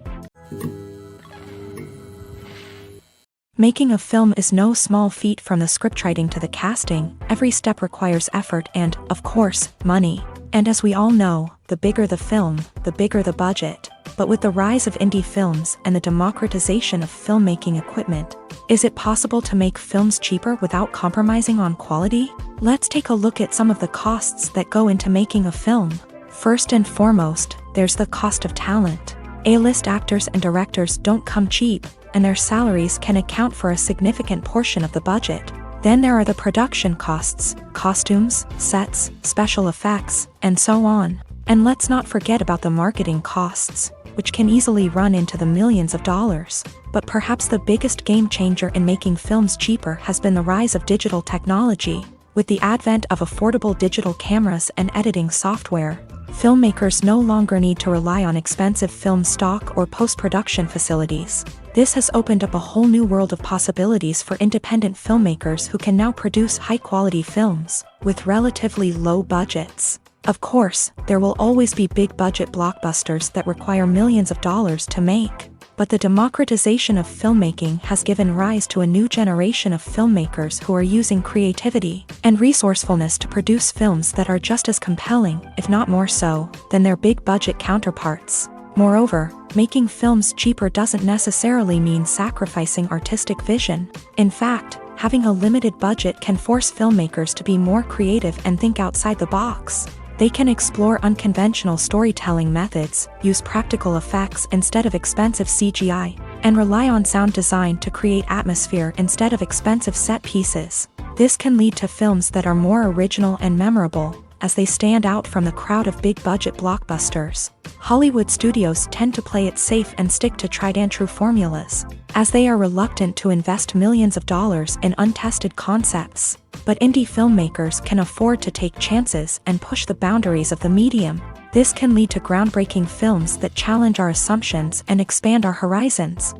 Making a film is no small feat. From the scriptwriting to the casting, every step requires effort and, of course, money. And as we all know, the bigger the film, the bigger the budget. But with the rise of indie films and the democratization of filmmaking equipment, is it possible to make films cheaper without compromising on quality? Let's take a look at some of the costs that go into making a film. First and foremost, there's the cost of talent. A-list actors and directors don't come cheap, and their salaries can account for a significant portion of the budget. Then there are the production costs, costumes, sets, special effects, and so on. And let's not forget about the marketing costs, which can easily run into the millions of dollars. But perhaps the biggest game changer in making films cheaper has been the rise of digital technology. With the advent of affordable digital cameras and editing software, filmmakers no longer need to rely on expensive film stock or post-production facilities. This has opened up a whole new world of possibilities for independent filmmakers who can now produce high-quality films with relatively low budgets. Of course, there will always be big-budget blockbusters that require millions of dollars to make. But the democratization of filmmaking has given rise to a new generation of filmmakers who are using creativity and resourcefulness to produce films that are just as compelling, if not more so, than their big-budget counterparts. Moreover, making films cheaper doesn't necessarily mean sacrificing artistic vision. In fact, having a limited budget can force filmmakers to be more creative and think outside the box. They can explore unconventional storytelling methods, use practical effects instead of expensive CGI, and rely on sound design to create atmosphere instead of expensive set pieces. This can lead to films that are more original and memorable, as they stand out from the crowd of big-budget blockbusters. Hollywood studios tend to play it safe and stick to tried-and-true formulas, as they are reluctant to invest millions of dollars in untested concepts. But indie filmmakers can afford to take chances and push the boundaries of the medium. This can lead to groundbreaking films that challenge our assumptions and expand our horizons.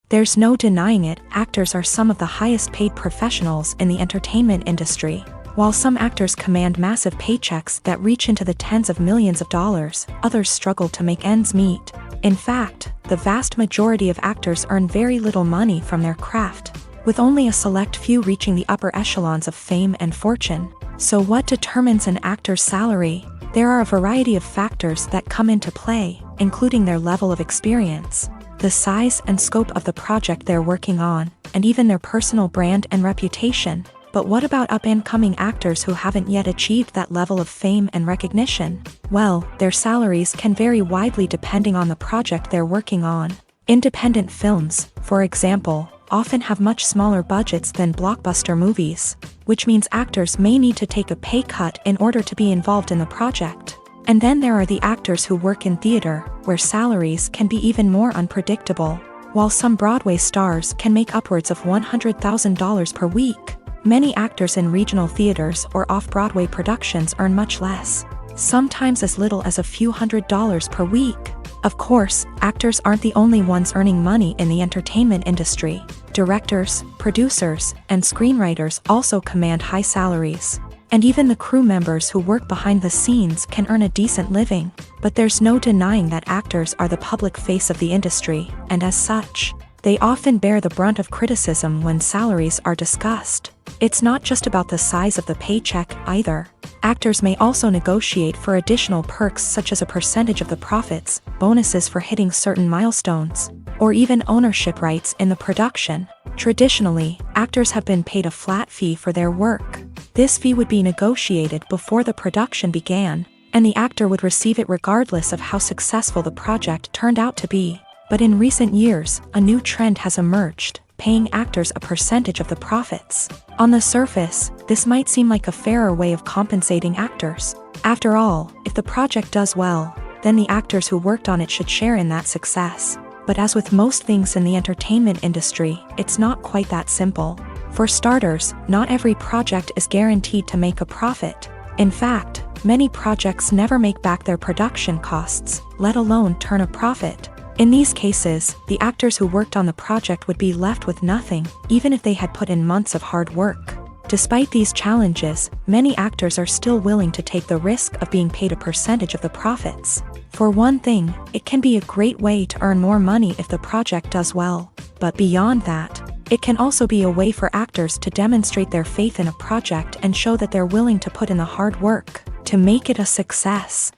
There's no denying it, actors are some of the highest-paid professionals in the entertainment industry. While some actors command massive paychecks that reach into the tens of millions of dollars, others struggle to make ends meet. In fact, the vast majority of actors earn very little money from their craft, with only a select few reaching the upper echelons of fame and fortune. So what determines an actor's salary? There are a variety of factors that come into play, including their level of experience, the size and scope of the project they're working on, and even their personal brand and reputation. But what about up-and-coming actors who haven't yet achieved that level of fame and recognition? Well, their salaries can vary widely depending on the project they're working on. Independent films, for example, often have much smaller budgets than blockbuster movies, which means actors may need to take a pay cut in order to be involved in the project. And then there are the actors who work in theater, where salaries can be even more unpredictable. While some Broadway stars can make upwards of $100,000 per week, many actors in regional theaters or off-Broadway productions earn much less, sometimes as little as a few $100s per week. Of course, actors aren't the only ones earning money in the entertainment industry. Directors, producers, and screenwriters also command high salaries. And even the crew members who work behind the scenes can earn a decent living. But there's no denying that actors are the public face of the industry, and as such, they often bear the brunt of criticism when salaries are discussed. It's not just about the size of the paycheck, either. Actors may also negotiate for additional perks such as a percentage of the profits, bonuses for hitting certain milestones, or even ownership rights in the production. Traditionally, actors have been paid a flat fee for their work. This fee would be negotiated before the production began, and the actor would receive it regardless of how successful the project turned out to be. But in recent years, a new trend has emerged, paying actors a percentage of the profits. On the surface, this might seem like a fairer way of compensating actors. After all, if the project does well, then the actors who worked on it should share in that success. But as with most things in the entertainment industry, it's not quite that simple. For starters, not every project is guaranteed to make a profit. In fact, many projects never make back their production costs, let alone turn a profit. In these cases, the actors who worked on the project would be left with nothing, even if they had put in months of hard work. Despite these challenges, many actors are still willing to take the risk of being paid a percentage of the profits. For one thing, it can be a great way to earn more money if the project does well. But beyond that, it can also be a way for actors to demonstrate their faith in a project and show that they're willing to put in the hard work to make it a success.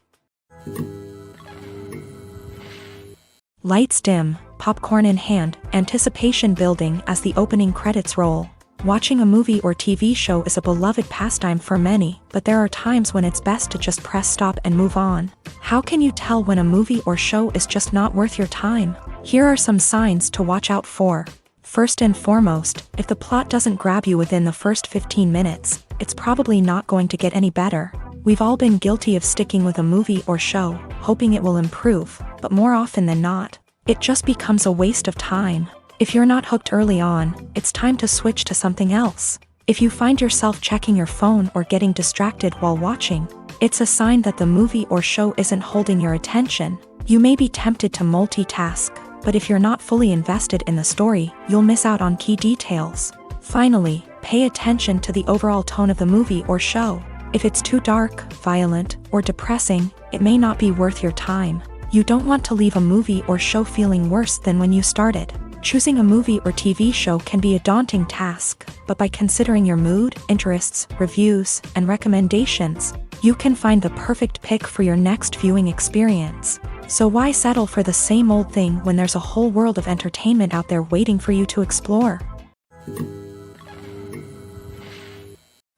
Lights dim, popcorn in hand, anticipation building as the opening credits roll. Watching a movie or TV show is a beloved pastime for many, but there are times when it's best to just press stop and move on. How can you tell when a movie or show is just not worth your time? Here are some signs to watch out for. First and foremost, if the plot doesn't grab you within the first 15 minutes, it's probably not going to get any better. We've all been guilty of sticking with a movie or show, hoping it will improve, but more often than not, it just becomes a waste of time. If you're not hooked early on, it's time to switch to something else. If you find yourself checking your phone or getting distracted while watching, it's a sign that the movie or show isn't holding your attention. You may be tempted to multitask, but if you're not fully invested in the story, you'll miss out on key details. Finally, pay attention to the overall tone of the movie or show. If it's too dark, violent, or depressing, it may not be worth your time. You don't want to leave a movie or show feeling worse than when you started. Choosing a movie or TV show can be a daunting task, but by considering your mood, interests, reviews, and recommendations, you can find the perfect pick for your next viewing experience. So why settle for the same old thing when there's a whole world of entertainment out there waiting for you to explore?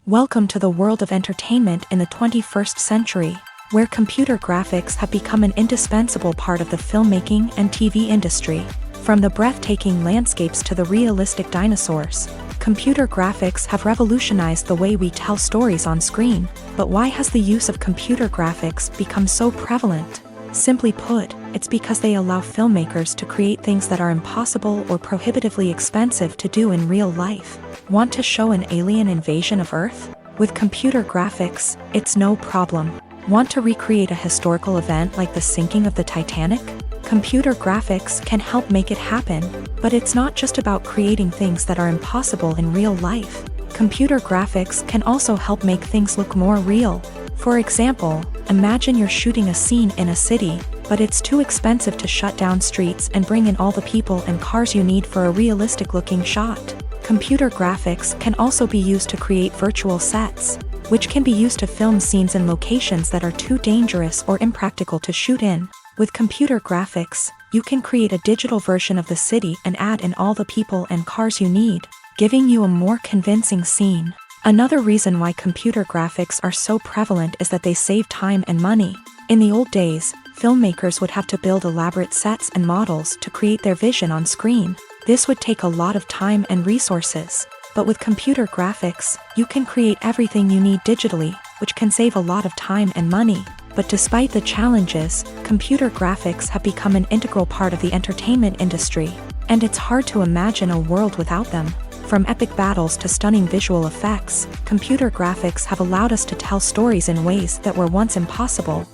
Welcome to the world of entertainment in the 21st century, where computer graphics have become an indispensable part of the filmmaking and TV industry. From the breathtaking landscapes to the realistic dinosaurs, computer graphics have revolutionized the way we tell stories on screen. But why has the use of computer graphics become so prevalent? Simply put, it's because they allow filmmakers to create things that are impossible or prohibitively expensive to do in real life. Want to show an alien invasion of Earth? With computer graphics, it's no problem. Want to recreate a historical event like the sinking of the Titanic? Computer graphics can help make it happen, but it's not just about creating things that are impossible in real life. Computer graphics can also help make things look more real. For example, imagine you're shooting a scene in a city, but it's too expensive to shut down streets and bring in all the people and cars you need for a realistic-looking shot. Computer graphics can also be used to create virtual sets, which can be used to film scenes in locations that are too dangerous or impractical to shoot in. With computer graphics, you can create a digital version of the city and add in all the people and cars you need, giving you a more convincing scene. Another reason why computer graphics are so prevalent is that they save time and money. In the old days, filmmakers would have to build elaborate sets and models to create their vision on screen. This would take a lot of time and resources. But with computer graphics, you can create everything you need digitally, which can save a lot of time and money. But despite the challenges, computer graphics have become an integral part of the entertainment industry, and it's hard to imagine a world without them. From epic battles to stunning visual effects, computer graphics have allowed us to tell stories in ways that were once impossible.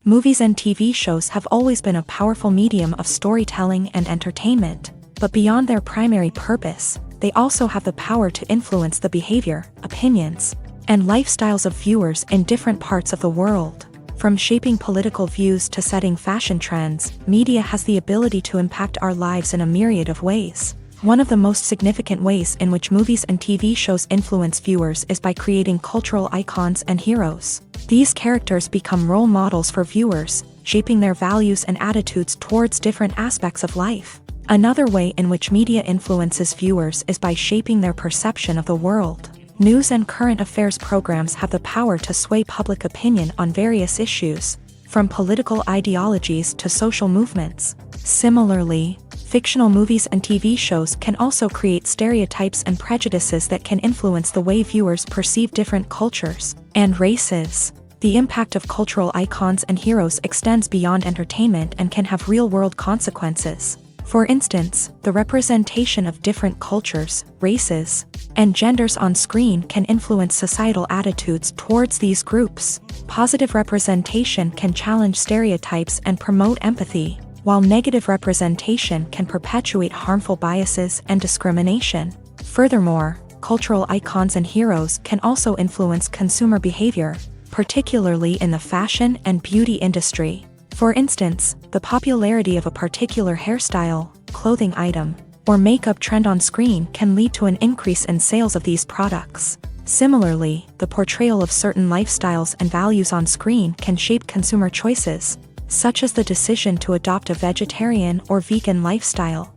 Movies and TV shows have always been a powerful medium of storytelling and entertainment. But beyond their primary purpose, they also have the power to influence the behavior, opinions, and lifestyles of viewers in different parts of the world. From shaping political views to setting fashion trends, media has the ability to impact our lives in a myriad of ways. One of the most significant ways in which movies and TV shows influence viewers is by creating cultural icons and heroes. These characters become role models for viewers, shaping their values and attitudes towards different aspects of life. Another way in which media influences viewers is by shaping their perception of the world. News and current affairs programs have the power to sway public opinion on various issues, from political ideologies to social movements. Similarly, fictional movies and TV shows can also create stereotypes and prejudices that can influence the way viewers perceive different cultures and races. The impact of cultural icons and heroes extends beyond entertainment and can have real-world consequences. For instance, the representation of different cultures, races, and genders on screen can influence societal attitudes towards these groups. Positive representation can challenge stereotypes and promote empathy, while negative representation can perpetuate harmful biases and discrimination. Furthermore, cultural icons and heroes can also influence consumer behavior, particularly in the fashion and beauty industry. For instance, the popularity of a particular hairstyle, clothing item, or makeup trend on screen can lead to an increase in sales of these products. Similarly, the portrayal of certain lifestyles and values on screen can shape consumer choices, such as the decision to adopt a vegetarian or vegan lifestyle.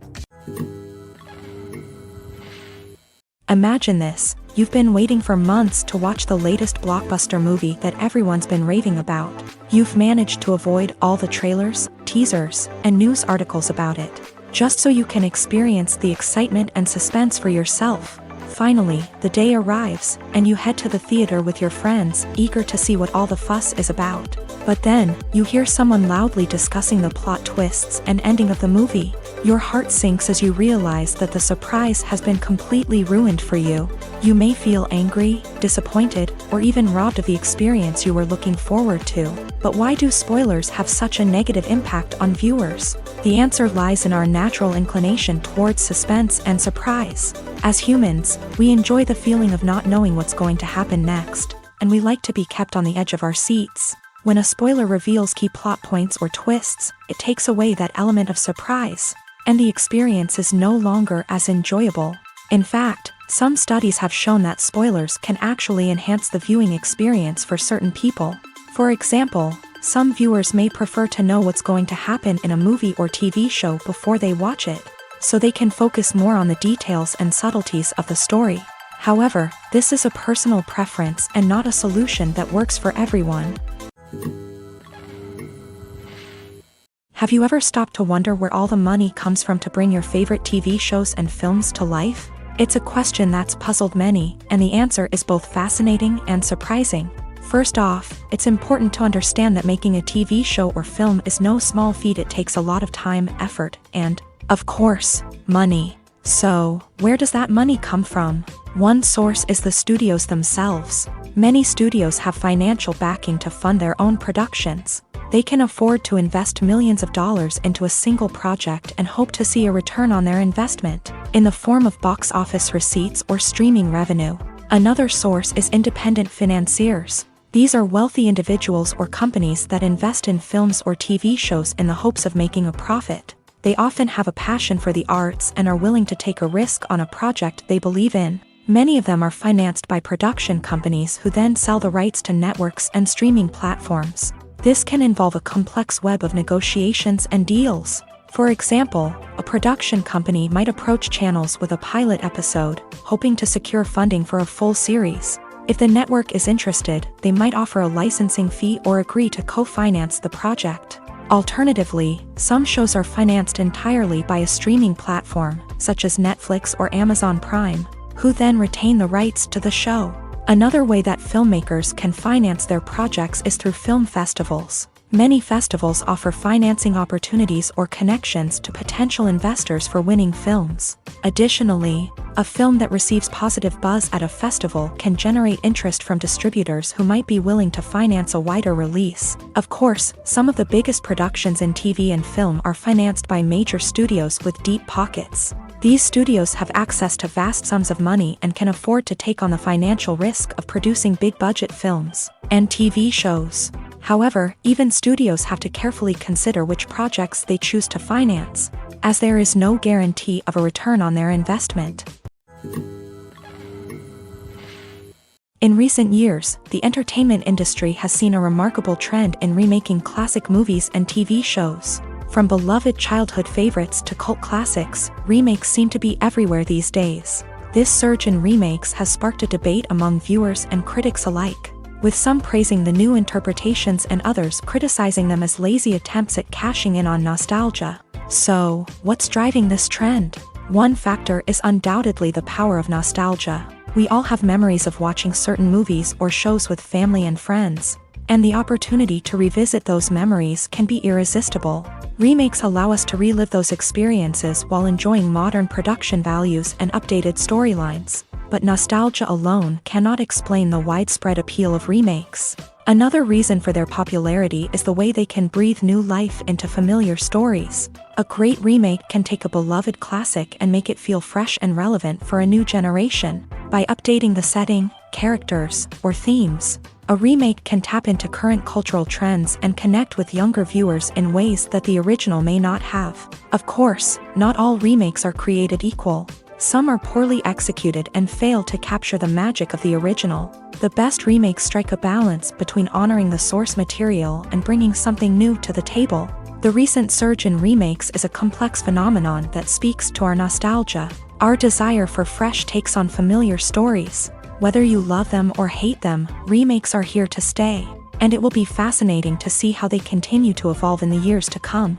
Imagine this: you've been waiting for months to watch the latest blockbuster movie that everyone's been raving about. You've managed to avoid all the trailers, teasers, and news articles about it, just so you can experience the excitement and suspense for yourself. Finally, the day arrives, and you head to the theater with your friends, eager to see what all the fuss is about. But then, you hear someone loudly discussing the plot twists and ending of the movie. Your heart sinks as you realize that the surprise has been completely ruined for you. You may feel angry, disappointed, or even robbed of the experience you were looking forward to. But why do spoilers have such a negative impact on viewers? The answer lies in our natural inclination towards suspense and surprise. As humans, we enjoy the feeling of not knowing what's going to happen next, and we like to be kept on the edge of our seats. When a spoiler reveals key plot points or twists, it takes away that element of surprise, and the experience is no longer as enjoyable. In fact, some studies have shown that spoilers can actually enhance the viewing experience for certain people. For example, some viewers may prefer to know what's going to happen in a movie or TV show before they watch it, so they can focus more on the details and subtleties of the story. However, this is a personal preference and not a solution that works for everyone. Have you ever stopped to wonder where all the money comes from to bring your favorite TV shows and films to life? It's a question that's puzzled many, and the answer is both fascinating and surprising. First off, it's important to understand that making a TV show or film is no small feat. It takes a lot of time, effort, and, of course, money. So, where does that money come from? One source is the studios themselves. Many studios have financial backing to fund their own productions. They can afford to invest millions of dollars into a single project and hope to see a return on their investment, in the form of box office receipts or streaming revenue. Another source is independent financiers. These are wealthy individuals or companies that invest in films or TV shows in the hopes of making a profit. They often have a passion for the arts and are willing to take a risk on a project they believe in. Many of them are financed by production companies who then sell the rights to networks and streaming platforms. This can involve a complex web of negotiations and deals. For example, a production company might approach channels with a pilot episode, hoping to secure funding for a full series. If the network is interested, they might offer a licensing fee or agree to co-finance the project. Alternatively, some shows are financed entirely by a streaming platform, such as Netflix or Amazon Prime, who then retain the rights to the show. Another way that filmmakers can finance their projects is through film festivals. Many festivals offer financing opportunities or connections to potential investors for winning films. Additionally, a film that receives positive buzz at a festival can generate interest from distributors who might be willing to finance a wider release. Of course, some of the biggest productions in TV and film are financed by major studios with deep pockets. These studios have access to vast sums of money and can afford to take on the financial risk of producing big-budget films and TV shows. However, even studios have to carefully consider which projects they choose to finance, as there is no guarantee of a return on their investment. In recent years, the entertainment industry has seen a remarkable trend in remaking classic movies and TV shows. From beloved childhood favorites to cult classics, remakes seem to be everywhere these days. This surge in remakes has sparked a debate among viewers and critics alike, with some praising the new interpretations and others criticizing them as lazy attempts at cashing in on nostalgia. So, what's driving this trend? One factor is undoubtedly the power of nostalgia. We all have memories of watching certain movies or shows with family and friends, and the opportunity to revisit those memories can be irresistible. Remakes allow us to relive those experiences while enjoying modern production values and updated storylines. But nostalgia alone cannot explain the widespread appeal of remakes. Another reason for their popularity is the way they can breathe new life into familiar stories. A great remake can take a beloved classic and make it feel fresh and relevant for a new generation. By updating the setting, characters, or themes, a remake can tap into current cultural trends and connect with younger viewers in ways that the original may not have. Of course, not all remakes are created equal. Some are poorly executed and fail to capture the magic of the original. The best remakes strike a balance between honoring the source material and bringing something new to the table. The recent surge in remakes is a complex phenomenon that speaks to our nostalgia, our desire for fresh takes on familiar stories. Whether you love them or hate them, remakes are here to stay, and it will be fascinating to see how they continue to evolve in the years to come.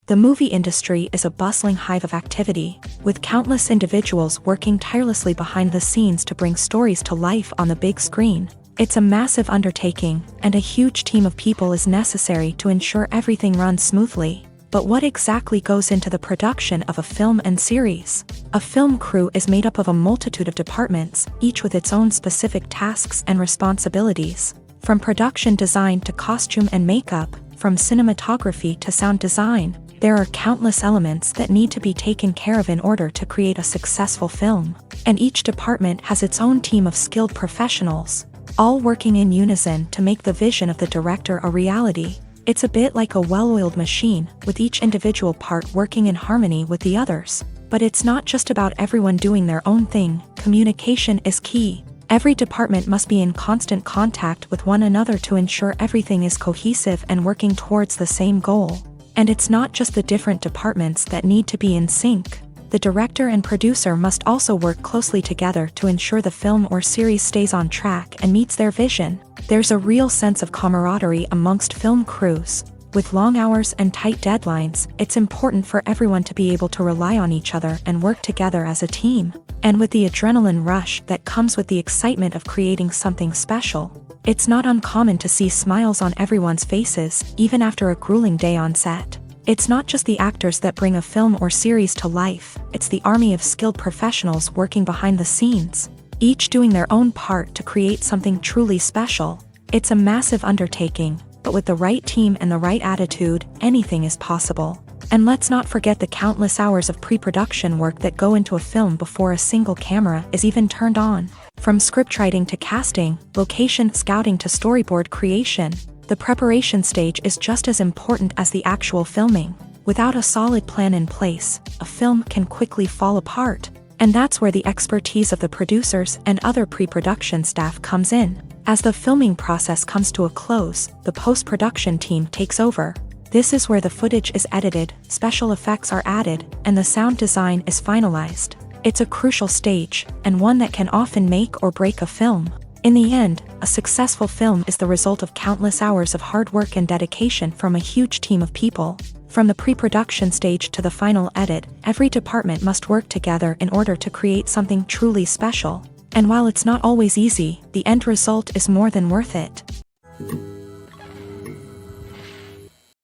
The movie industry is a bustling hive of activity, with countless individuals working tirelessly behind the scenes to bring stories to life on the big screen. It's a massive undertaking, and a huge team of people is necessary to ensure everything runs smoothly. But what exactly goes into the production of a film and series? A film crew is made up of a multitude of departments, each with its own specific tasks and responsibilities. From production design to costume and makeup, from cinematography to sound design, there are countless elements that need to be taken care of in order to create a successful film. And each department has its own team of skilled professionals, all working in unison to make the vision of the director a reality. It's a bit like a well-oiled machine, with each individual part working in harmony with the others. But it's not just about everyone doing their own thing. Communication is key. Every department must be in constant contact with one another to ensure everything is cohesive and working towards the same goal. And it's not just the different departments that need to be in sync. The director and producer must also work closely together to ensure the film or series stays on track and meets their vision. There's a real sense of camaraderie amongst film crews. With long hours and tight deadlines, it's important for everyone to be able to rely on each other and work together as a team. And with the adrenaline rush that comes with the excitement of creating something special, it's not uncommon to see smiles on everyone's faces, even after a grueling day on set. It's not just the actors that bring a film or series to life, it's the army of skilled professionals working behind the scenes, each doing their own part to create something truly special. It's a massive undertaking, but with the right team and the right attitude, anything is possible. And let's not forget the countless hours of pre-production work that go into a film before a single camera is even turned on. From scriptwriting to casting, location scouting to storyboard creation, the preparation stage is just as important as the actual filming. Without a solid plan in place, a film can quickly fall apart. And that's where the expertise of the producers and other pre-production staff comes in. As the filming process comes to a close, the post-production team takes over. This is where the footage is edited, special effects are added, and the sound design is finalized. It's a crucial stage, and one that can often make or break a film. In the end, a successful film is the result of countless hours of hard work and dedication from a huge team of people. From the pre-production stage to the final edit, every department must work together in order to create something truly special. And while it's not always easy, the end result is more than worth it.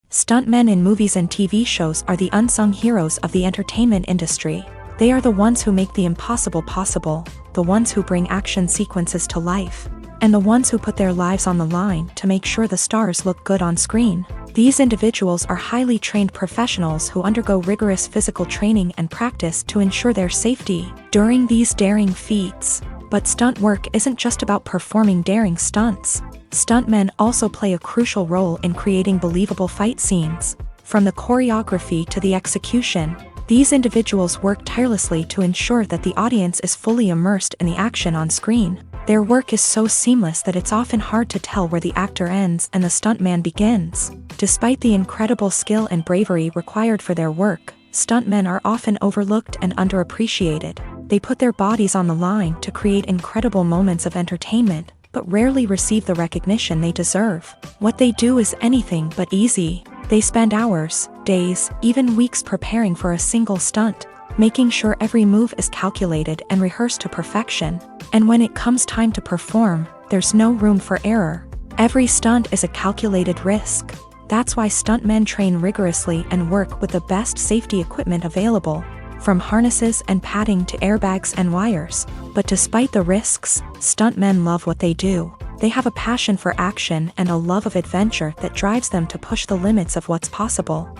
Stuntmen in movies and TV shows are the unsung heroes of the entertainment industry. They are the ones who make the impossible possible, the ones who bring action sequences to life, and the ones who put their lives on the line to make sure the stars look good on screen. These individuals are highly trained professionals who undergo rigorous physical training and practice to ensure their safety during these daring feats. But stunt work isn't just about performing daring stunts. Stuntmen also play a crucial role in creating believable fight scenes. From the choreography to the execution, these individuals work tirelessly to ensure that the audience is fully immersed in the action on screen. Their work is so seamless that it's often hard to tell where the actor ends and the stuntman begins. Despite the incredible skill and bravery required for their work, stuntmen are often overlooked and underappreciated. They put their bodies on the line to create incredible moments of entertainment, but rarely receive the recognition they deserve. What they do is anything but easy. They spend hours, days, even weeks preparing for a single stunt, making sure every move is calculated and rehearsed to perfection. And when it comes time to perform, there's no room for error. Every stunt is a calculated risk. That's why stuntmen train rigorously and work with the best safety equipment available, from harnesses and padding to airbags and wires. But despite the risks, stuntmen love what they do. They have a passion for action and a love of adventure that drives them to push the limits of what's possible.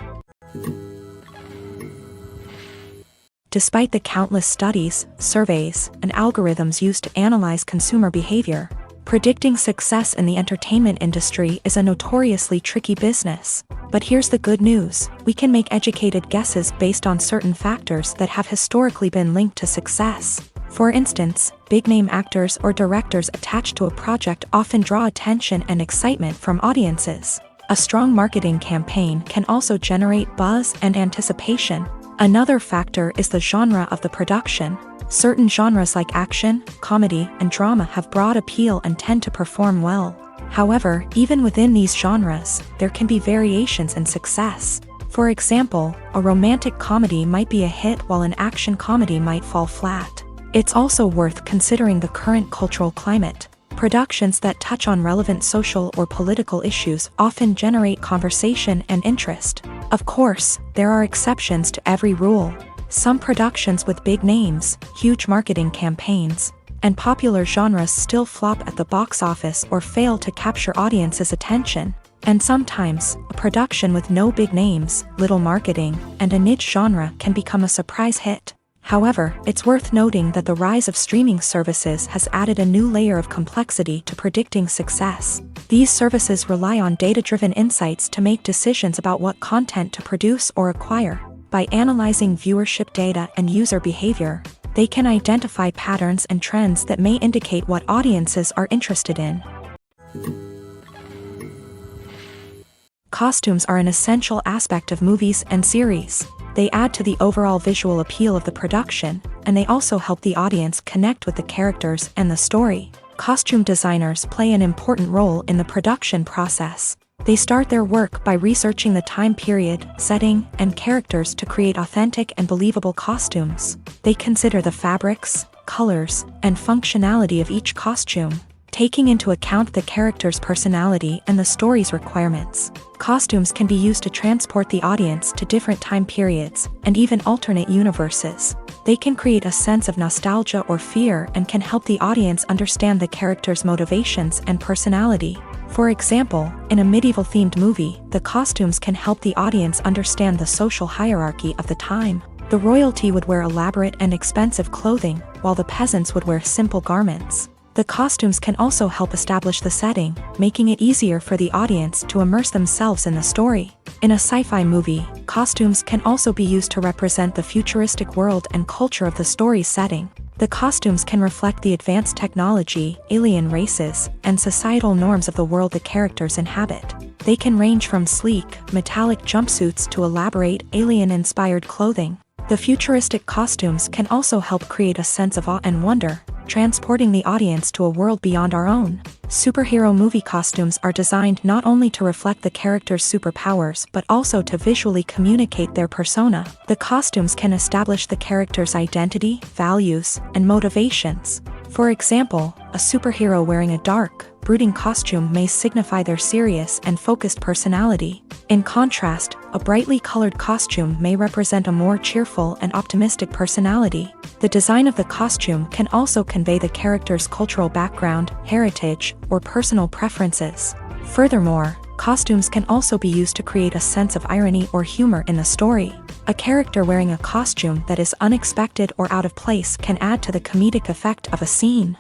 Despite the countless studies, surveys, and algorithms used to analyze consumer behavior, predicting success in the entertainment industry is a notoriously tricky business. But here's the good news: we can make educated guesses based on certain factors that have historically been linked to success. For instance, big-name actors or directors attached to a project often draw attention and excitement from audiences. A strong marketing campaign can also generate buzz and anticipation. Another factor is the genre of the production. Certain genres like action, comedy, and drama have broad appeal and tend to perform well. However, even within these genres, there can be variations in success. For example, a romantic comedy might be a hit while an action comedy might fall flat. It's also worth considering the current cultural climate. Productions that touch on relevant social or political issues often generate conversation and interest. Of course, there are exceptions to every rule. Some productions with big names, huge marketing campaigns, and popular genres still flop at the box office or fail to capture audiences' attention. And sometimes, a production with no big names, little marketing, and a niche genre can become a surprise hit. However, it's worth noting that the rise of streaming services has added a new layer of complexity to predicting success. These services rely on data-driven insights to make decisions about what content to produce or acquire. By analyzing viewership data and user behavior, they can identify patterns and trends that may indicate what audiences are interested in. Costumes are an essential aspect of movies and series. They add to the overall visual appeal of the production, and they also help the audience connect with the characters and the story. Costume designers play an important role in the production process. They start their work by researching the time period, setting, and characters to create authentic and believable costumes. They consider the fabrics, colors, and functionality of each costume, taking into account the character's personality and the story's requirements. Costumes can be used to transport the audience to different time periods and even alternate universes. They can create a sense of nostalgia or fear and can help the audience understand the character's motivations and personality. For example, in a medieval-themed movie, the costumes can help the audience understand the social hierarchy of the time. The royalty would wear elaborate and expensive clothing, while the peasants would wear simple garments. The costumes can also help establish the setting, making it easier for the audience to immerse themselves in the story. In a sci-fi movie, costumes can also be used to represent the futuristic world and culture of the story's setting. The costumes can reflect the advanced technology, alien races, and societal norms of the world the characters inhabit. They can range from sleek, metallic jumpsuits to elaborate, alien-inspired clothing. The futuristic costumes can also help create a sense of awe and wonder, transporting the audience to a world beyond our own. Superhero movie costumes are designed not only to reflect the character's superpowers but also to visually communicate their persona. The costumes can establish the character's identity, values, and motivations. For example, a superhero wearing a dark, brooding costume may signify their serious and focused personality. In contrast, a brightly colored costume may represent a more cheerful and optimistic personality. The design of the costume can also convey the character's cultural background, heritage, or personal preferences. Furthermore, Costumes can also be used to create a sense of irony or humor in the story. A character wearing a costume that is unexpected or out of place can add to the comedic effect of a scene.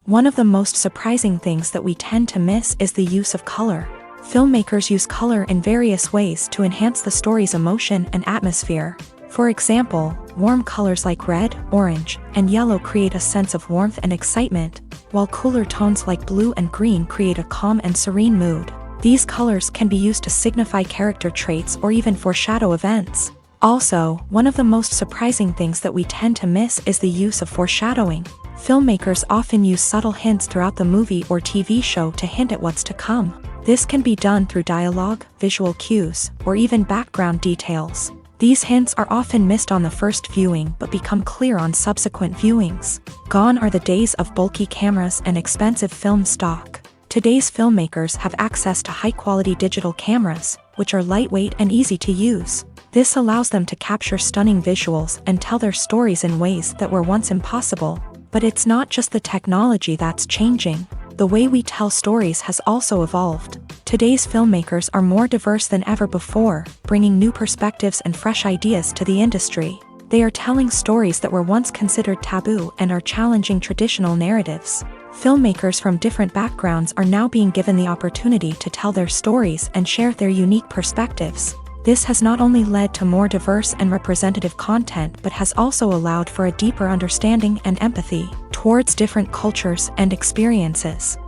One of the most surprising things that we tend to miss is the use of color. Filmmakers use color in various ways to enhance the story's emotion and atmosphere. For example, warm colors like red, orange, and yellow create a sense of warmth and excitement, while cooler tones like blue and green create a calm and serene mood. These colors can be used to signify character traits or even foreshadow events. Also, one of the most surprising things that we tend to miss is the use of foreshadowing. Filmmakers often use subtle hints throughout the movie or TV show to hint at what's to come. This can be done through dialogue, visual cues, or even background details. These hints are often missed on the first viewing but become clear on subsequent viewings. Gone are the days of bulky cameras and expensive film stock. Today's filmmakers have access to high-quality digital cameras, which are lightweight and easy to use. This allows them to capture stunning visuals and tell their stories in ways that were once impossible. But it's not just the technology that's changing. The way we tell stories has also evolved. Today's filmmakers are more diverse than ever before, bringing new perspectives and fresh ideas to the industry. They are telling stories that were once considered taboo and are challenging traditional narratives. Filmmakers from different backgrounds are now being given the opportunity to tell their stories and share their unique perspectives. This has not only led to more diverse and representative content but has also allowed for a deeper understanding and empathy towards different cultures and experiences.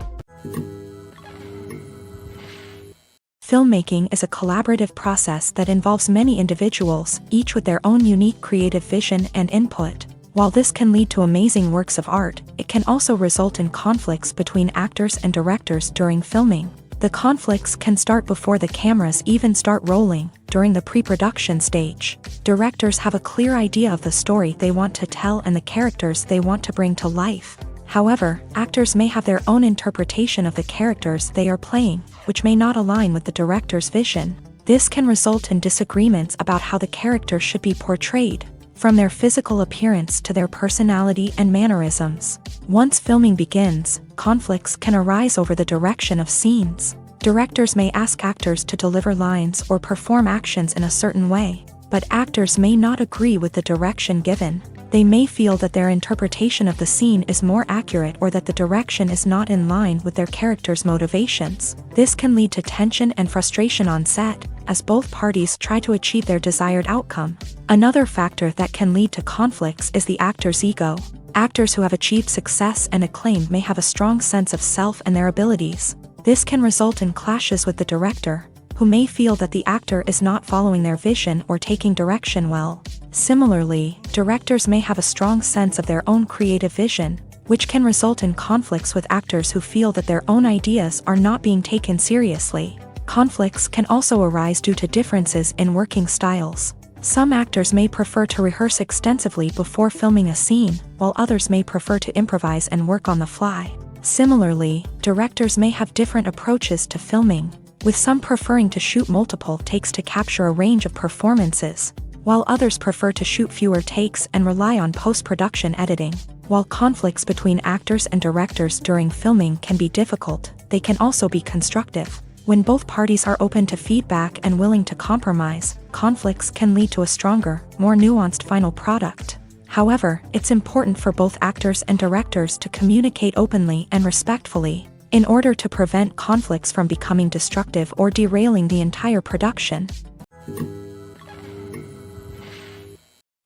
Filmmaking is a collaborative process that involves many individuals, each with their own unique creative vision and input. While this can lead to amazing works of art, it can also result in conflicts between actors and directors during filming. The conflicts can start before the cameras even start rolling, during the pre-production stage. Directors have a clear idea of the story they want to tell and the characters they want to bring to life. However, actors may have their own interpretation of the characters they are playing, which may not align with the director's vision. This can result in disagreements about how the character should be portrayed, from their physical appearance to their personality and mannerisms. Once filming begins, conflicts can arise over the direction of scenes. Directors may ask actors to deliver lines or perform actions in a certain way, but actors may not agree with the direction given. They may feel that their interpretation of the scene is more accurate or that the direction is not in line with their character's motivations. This can lead to tension and frustration on set, as both parties try to achieve their desired outcome. Another factor that can lead to conflicts is the actor's ego. Actors who have achieved success and acclaim may have a strong sense of self and their abilities. This can result in clashes with the director, who may feel that the actor is not following their vision or taking direction well. Similarly, directors may have a strong sense of their own creative vision, which can result in conflicts with actors who feel that their own ideas are not being taken seriously. Conflicts can also arise due to differences in working styles. Some actors may prefer to rehearse extensively before filming a scene, while others may prefer to improvise and work on the fly. Similarly, directors may have different approaches to filming, with some preferring to shoot multiple takes to capture a range of performances, while others prefer to shoot fewer takes and rely on post-production editing. While conflicts between actors and directors during filming can be difficult, they can also be constructive. When both parties are open to feedback and willing to compromise, conflicts can lead to a stronger, more nuanced final product. However, it's important for both actors and directors to communicate openly and respectfully, in order to prevent conflicts from becoming destructive or derailing the entire production.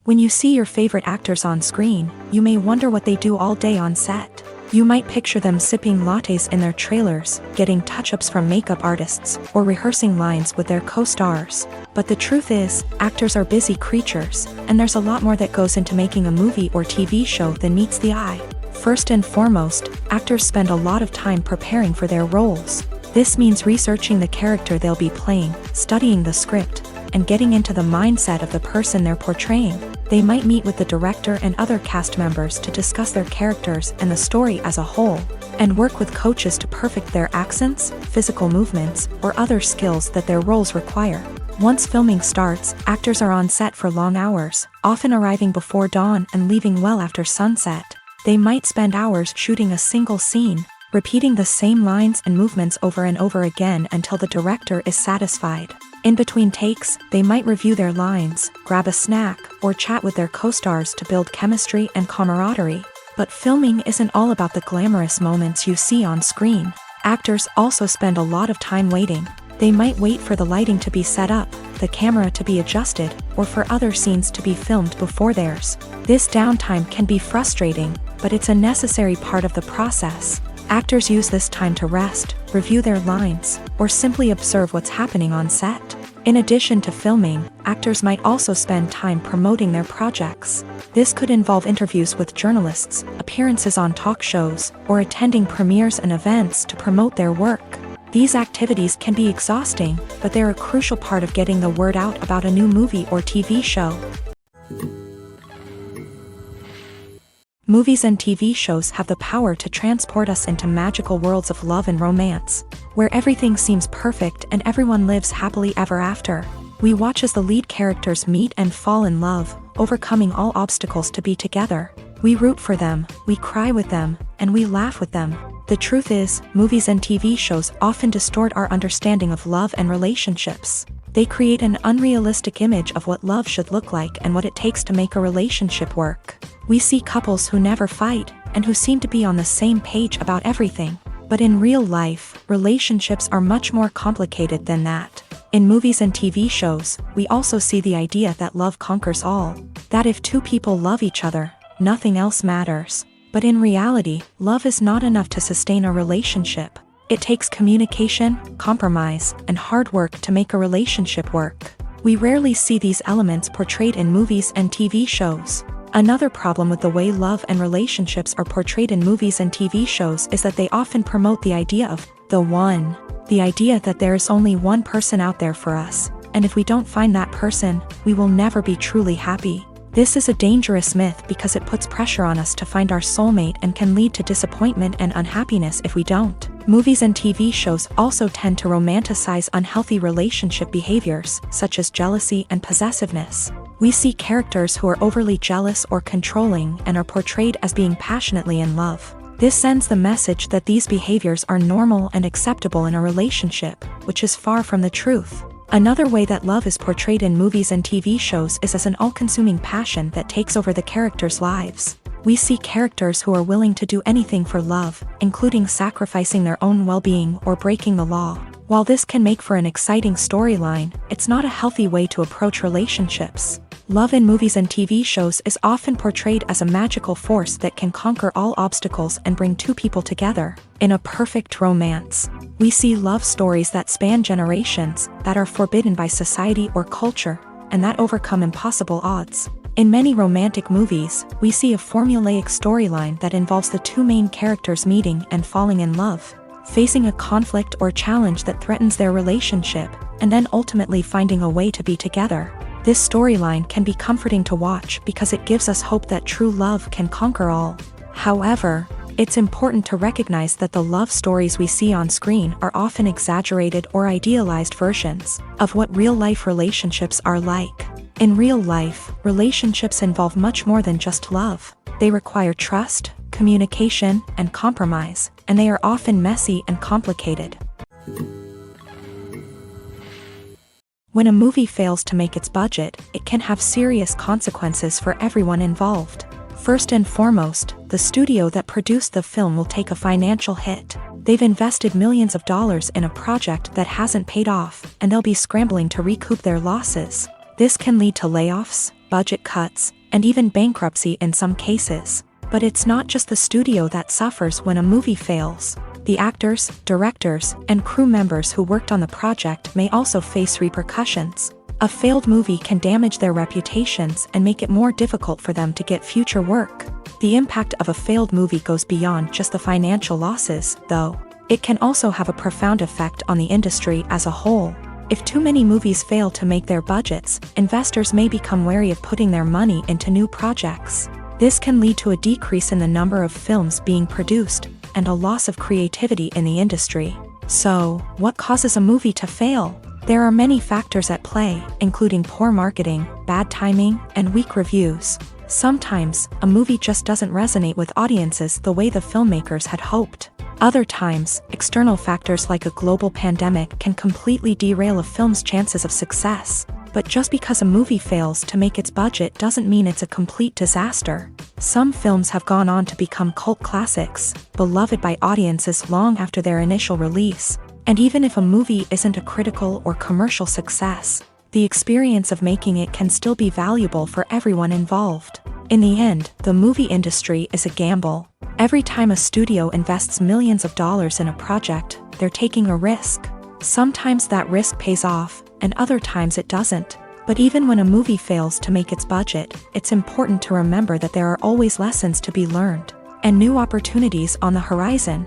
When you see your favorite actors on screen, you may wonder what they do all day on set. You might picture them sipping lattes in their trailers, getting touch-ups from makeup artists, or rehearsing lines with their co-stars. But the truth is, actors are busy creatures, and there's a lot more that goes into making a movie or TV show than meets the eye. First and foremost, actors spend a lot of time preparing for their roles. This means researching the character they'll be playing, studying the script, and getting into the mindset of the person they're portraying. They might meet with the director and other cast members to discuss their characters and the story as a whole, and work with coaches to perfect their accents, physical movements, or other skills that their roles require. Once filming starts, actors are on set for long hours, often arriving before dawn and leaving well after sunset. They might spend hours shooting a single scene, repeating the same lines and movements over and over again until the director is satisfied. In between takes, they might review their lines, grab a snack, or chat with their co-stars to build chemistry and camaraderie. But filming isn't all about the glamorous moments you see on screen. Actors also spend a lot of time waiting. They might wait for the lighting to be set up, the camera to be adjusted, or for other scenes to be filmed before theirs. This downtime can be frustrating, but it's a necessary part of the process. Actors use this time to rest, review their lines, or simply observe what's happening on set. In addition to filming, actors might also spend time promoting their projects. This could involve interviews with journalists, appearances on talk shows, or attending premieres and events to promote their work. These activities can be exhausting, but they're a crucial part of getting the word out about a new movie or TV show. Movies and TV shows have the power to transport us into magical worlds of love and romance, where everything seems perfect and everyone lives happily ever after. We watch as the lead characters meet and fall in love, overcoming all obstacles to be together. We root for them, we cry with them, and we laugh with them. The truth is, movies and TV shows often distort our understanding of love and relationships. They create an unrealistic image of what love should look like and what it takes to make a relationship work. We see couples who never fight, and who seem to be on the same page about everything. But in real life, relationships are much more complicated than that. In movies and TV shows, we also see the idea that love conquers all. That if two people love each other, nothing else matters. But in reality, love is not enough to sustain a relationship. It takes communication, compromise, and hard work to make a relationship work. We rarely see these elements portrayed in movies and TV shows. Another problem with the way love and relationships are portrayed in movies and TV shows is that they often promote the idea of the one. The idea that there is only one person out there for us, and if we don't find that person, we will never be truly happy. This is a dangerous myth because it puts pressure on us to find our soulmate and can lead to disappointment and unhappiness if we don't. Movies and TV shows also tend to romanticize unhealthy relationship behaviors, such as jealousy and possessiveness. We see characters who are overly jealous or controlling and are portrayed as being passionately in love. This sends the message that these behaviors are normal and acceptable in a relationship, which is far from the truth. Another way that love is portrayed in movies and TV shows is as an all-consuming passion that takes over the characters' lives. We see characters who are willing to do anything for love, including sacrificing their own well-being or breaking the law. While this can make for an exciting storyline, it's not a healthy way to approach relationships. Love in movies and TV shows is often portrayed as a magical force that can conquer all obstacles and bring two people together. In a perfect romance, we see love stories that span generations, that are forbidden by society or culture, and that overcome impossible odds. In many romantic movies, we see a formulaic storyline that involves the two main characters meeting and falling in love, facing a conflict or challenge that threatens their relationship, and then ultimately finding a way to be together. This storyline can be comforting to watch because it gives us hope that true love can conquer all. However, it's important to recognize that the love stories we see on screen are often exaggerated or idealized versions of what real-life relationships are like. In real life, relationships involve much more than just love. They require trust, communication, and compromise, and they are often messy and complicated. When a movie fails to make its budget, it can have serious consequences for everyone involved. First and foremost, the studio that produced the film will take a financial hit. They've invested millions of dollars in a project that hasn't paid off, and they'll be scrambling to recoup their losses. This can lead to layoffs, budget cuts, and even bankruptcy in some cases. But it's not just the studio that suffers when a movie fails. The actors, directors, and crew members who worked on the project may also face repercussions. A failed movie can damage their reputations and make it more difficult for them to get future work. The impact of a failed movie goes beyond just the financial losses, though. It can also have a profound effect on the industry as a whole. If too many movies fail to make their budgets, investors may become wary of putting their money into new projects. This can lead to a decrease in the number of films being produced, and a loss of creativity in the industry. So, what causes a movie to fail? There are many factors at play, including poor marketing, bad timing, and weak reviews. Sometimes, a movie just doesn't resonate with audiences the way the filmmakers had hoped. Other times, external factors like a global pandemic can completely derail a film's chances of success. But just because a movie fails to make its budget doesn't mean it's a complete disaster. Some films have gone on to become cult classics, beloved by audiences long after their initial release. And even if a movie isn't a critical or commercial success, the experience of making it can still be valuable for everyone involved. In the end, the movie industry is a gamble. Every time a studio invests millions of dollars in a project, they're taking a risk. Sometimes that risk pays off, and other times it doesn't. But even when a movie fails to make its budget, it's important to remember that there are always lessons to be learned, and new opportunities on the horizon.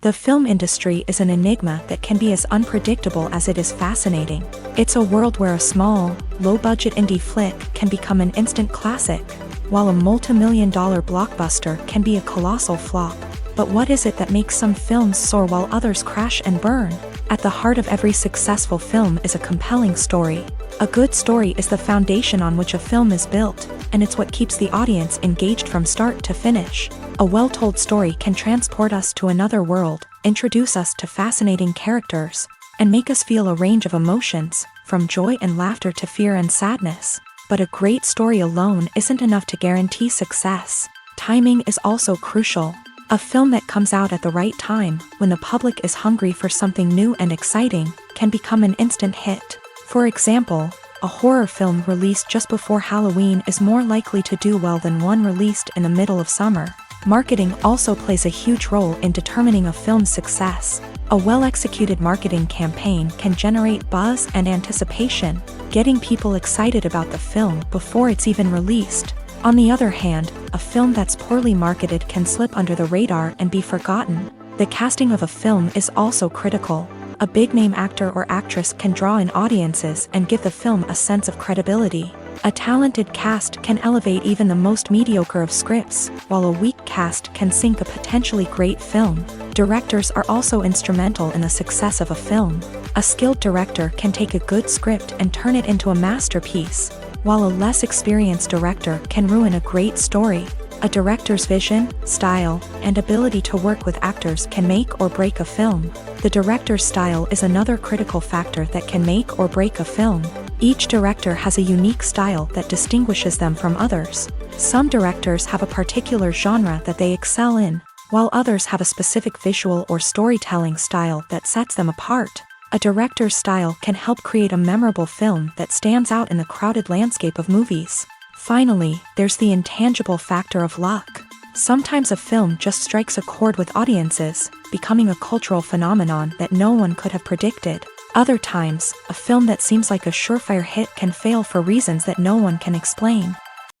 The film industry is an enigma that can be as unpredictable as it is fascinating. It's a world where a small, low-budget indie flick can become an instant classic, while a multi-million-dollar blockbuster can be a colossal flop. But what is it that makes some films soar while others crash and burn? At the heart of every successful film is a compelling story. A good story is the foundation on which a film is built, and it's what keeps the audience engaged from start to finish. A well-told story can transport us to another world, introduce us to fascinating characters, and make us feel a range of emotions, from joy and laughter to fear and sadness. But a great story alone isn't enough to guarantee success. Timing is also crucial. A film that comes out at the right time, when the public is hungry for something new and exciting, can become an instant hit. For example, a horror film released just before Halloween is more likely to do well than one released in the middle of summer. Marketing also plays a huge role in determining a film's success. A well-executed marketing campaign can generate buzz and anticipation, getting people excited about the film before it's even released. On the other hand, a film that's poorly marketed can slip under the radar and be forgotten. The casting of a film is also critical. A big-name actor or actress can draw in audiences and give the film a sense of credibility. A talented cast can elevate even the most mediocre of scripts, while a weak cast can sink a potentially great film. Directors are also instrumental in the success of a film. A skilled director can take a good script and turn it into a masterpiece, while a less experienced director can ruin a great story. A director's vision, style, and ability to work with actors can make or break a film. The director's style is another critical factor that can make or break a film. Each director has a unique style that distinguishes them from others. Some directors have a particular genre that they excel in, while others have a specific visual or storytelling style that sets them apart. A director's style can help create a memorable film that stands out in the crowded landscape of movies. Finally, there's the intangible factor of luck. Sometimes a film just strikes a chord with audiences, becoming a cultural phenomenon that no one could have predicted. Other times, a film that seems like a surefire hit can fail for reasons that no one can explain.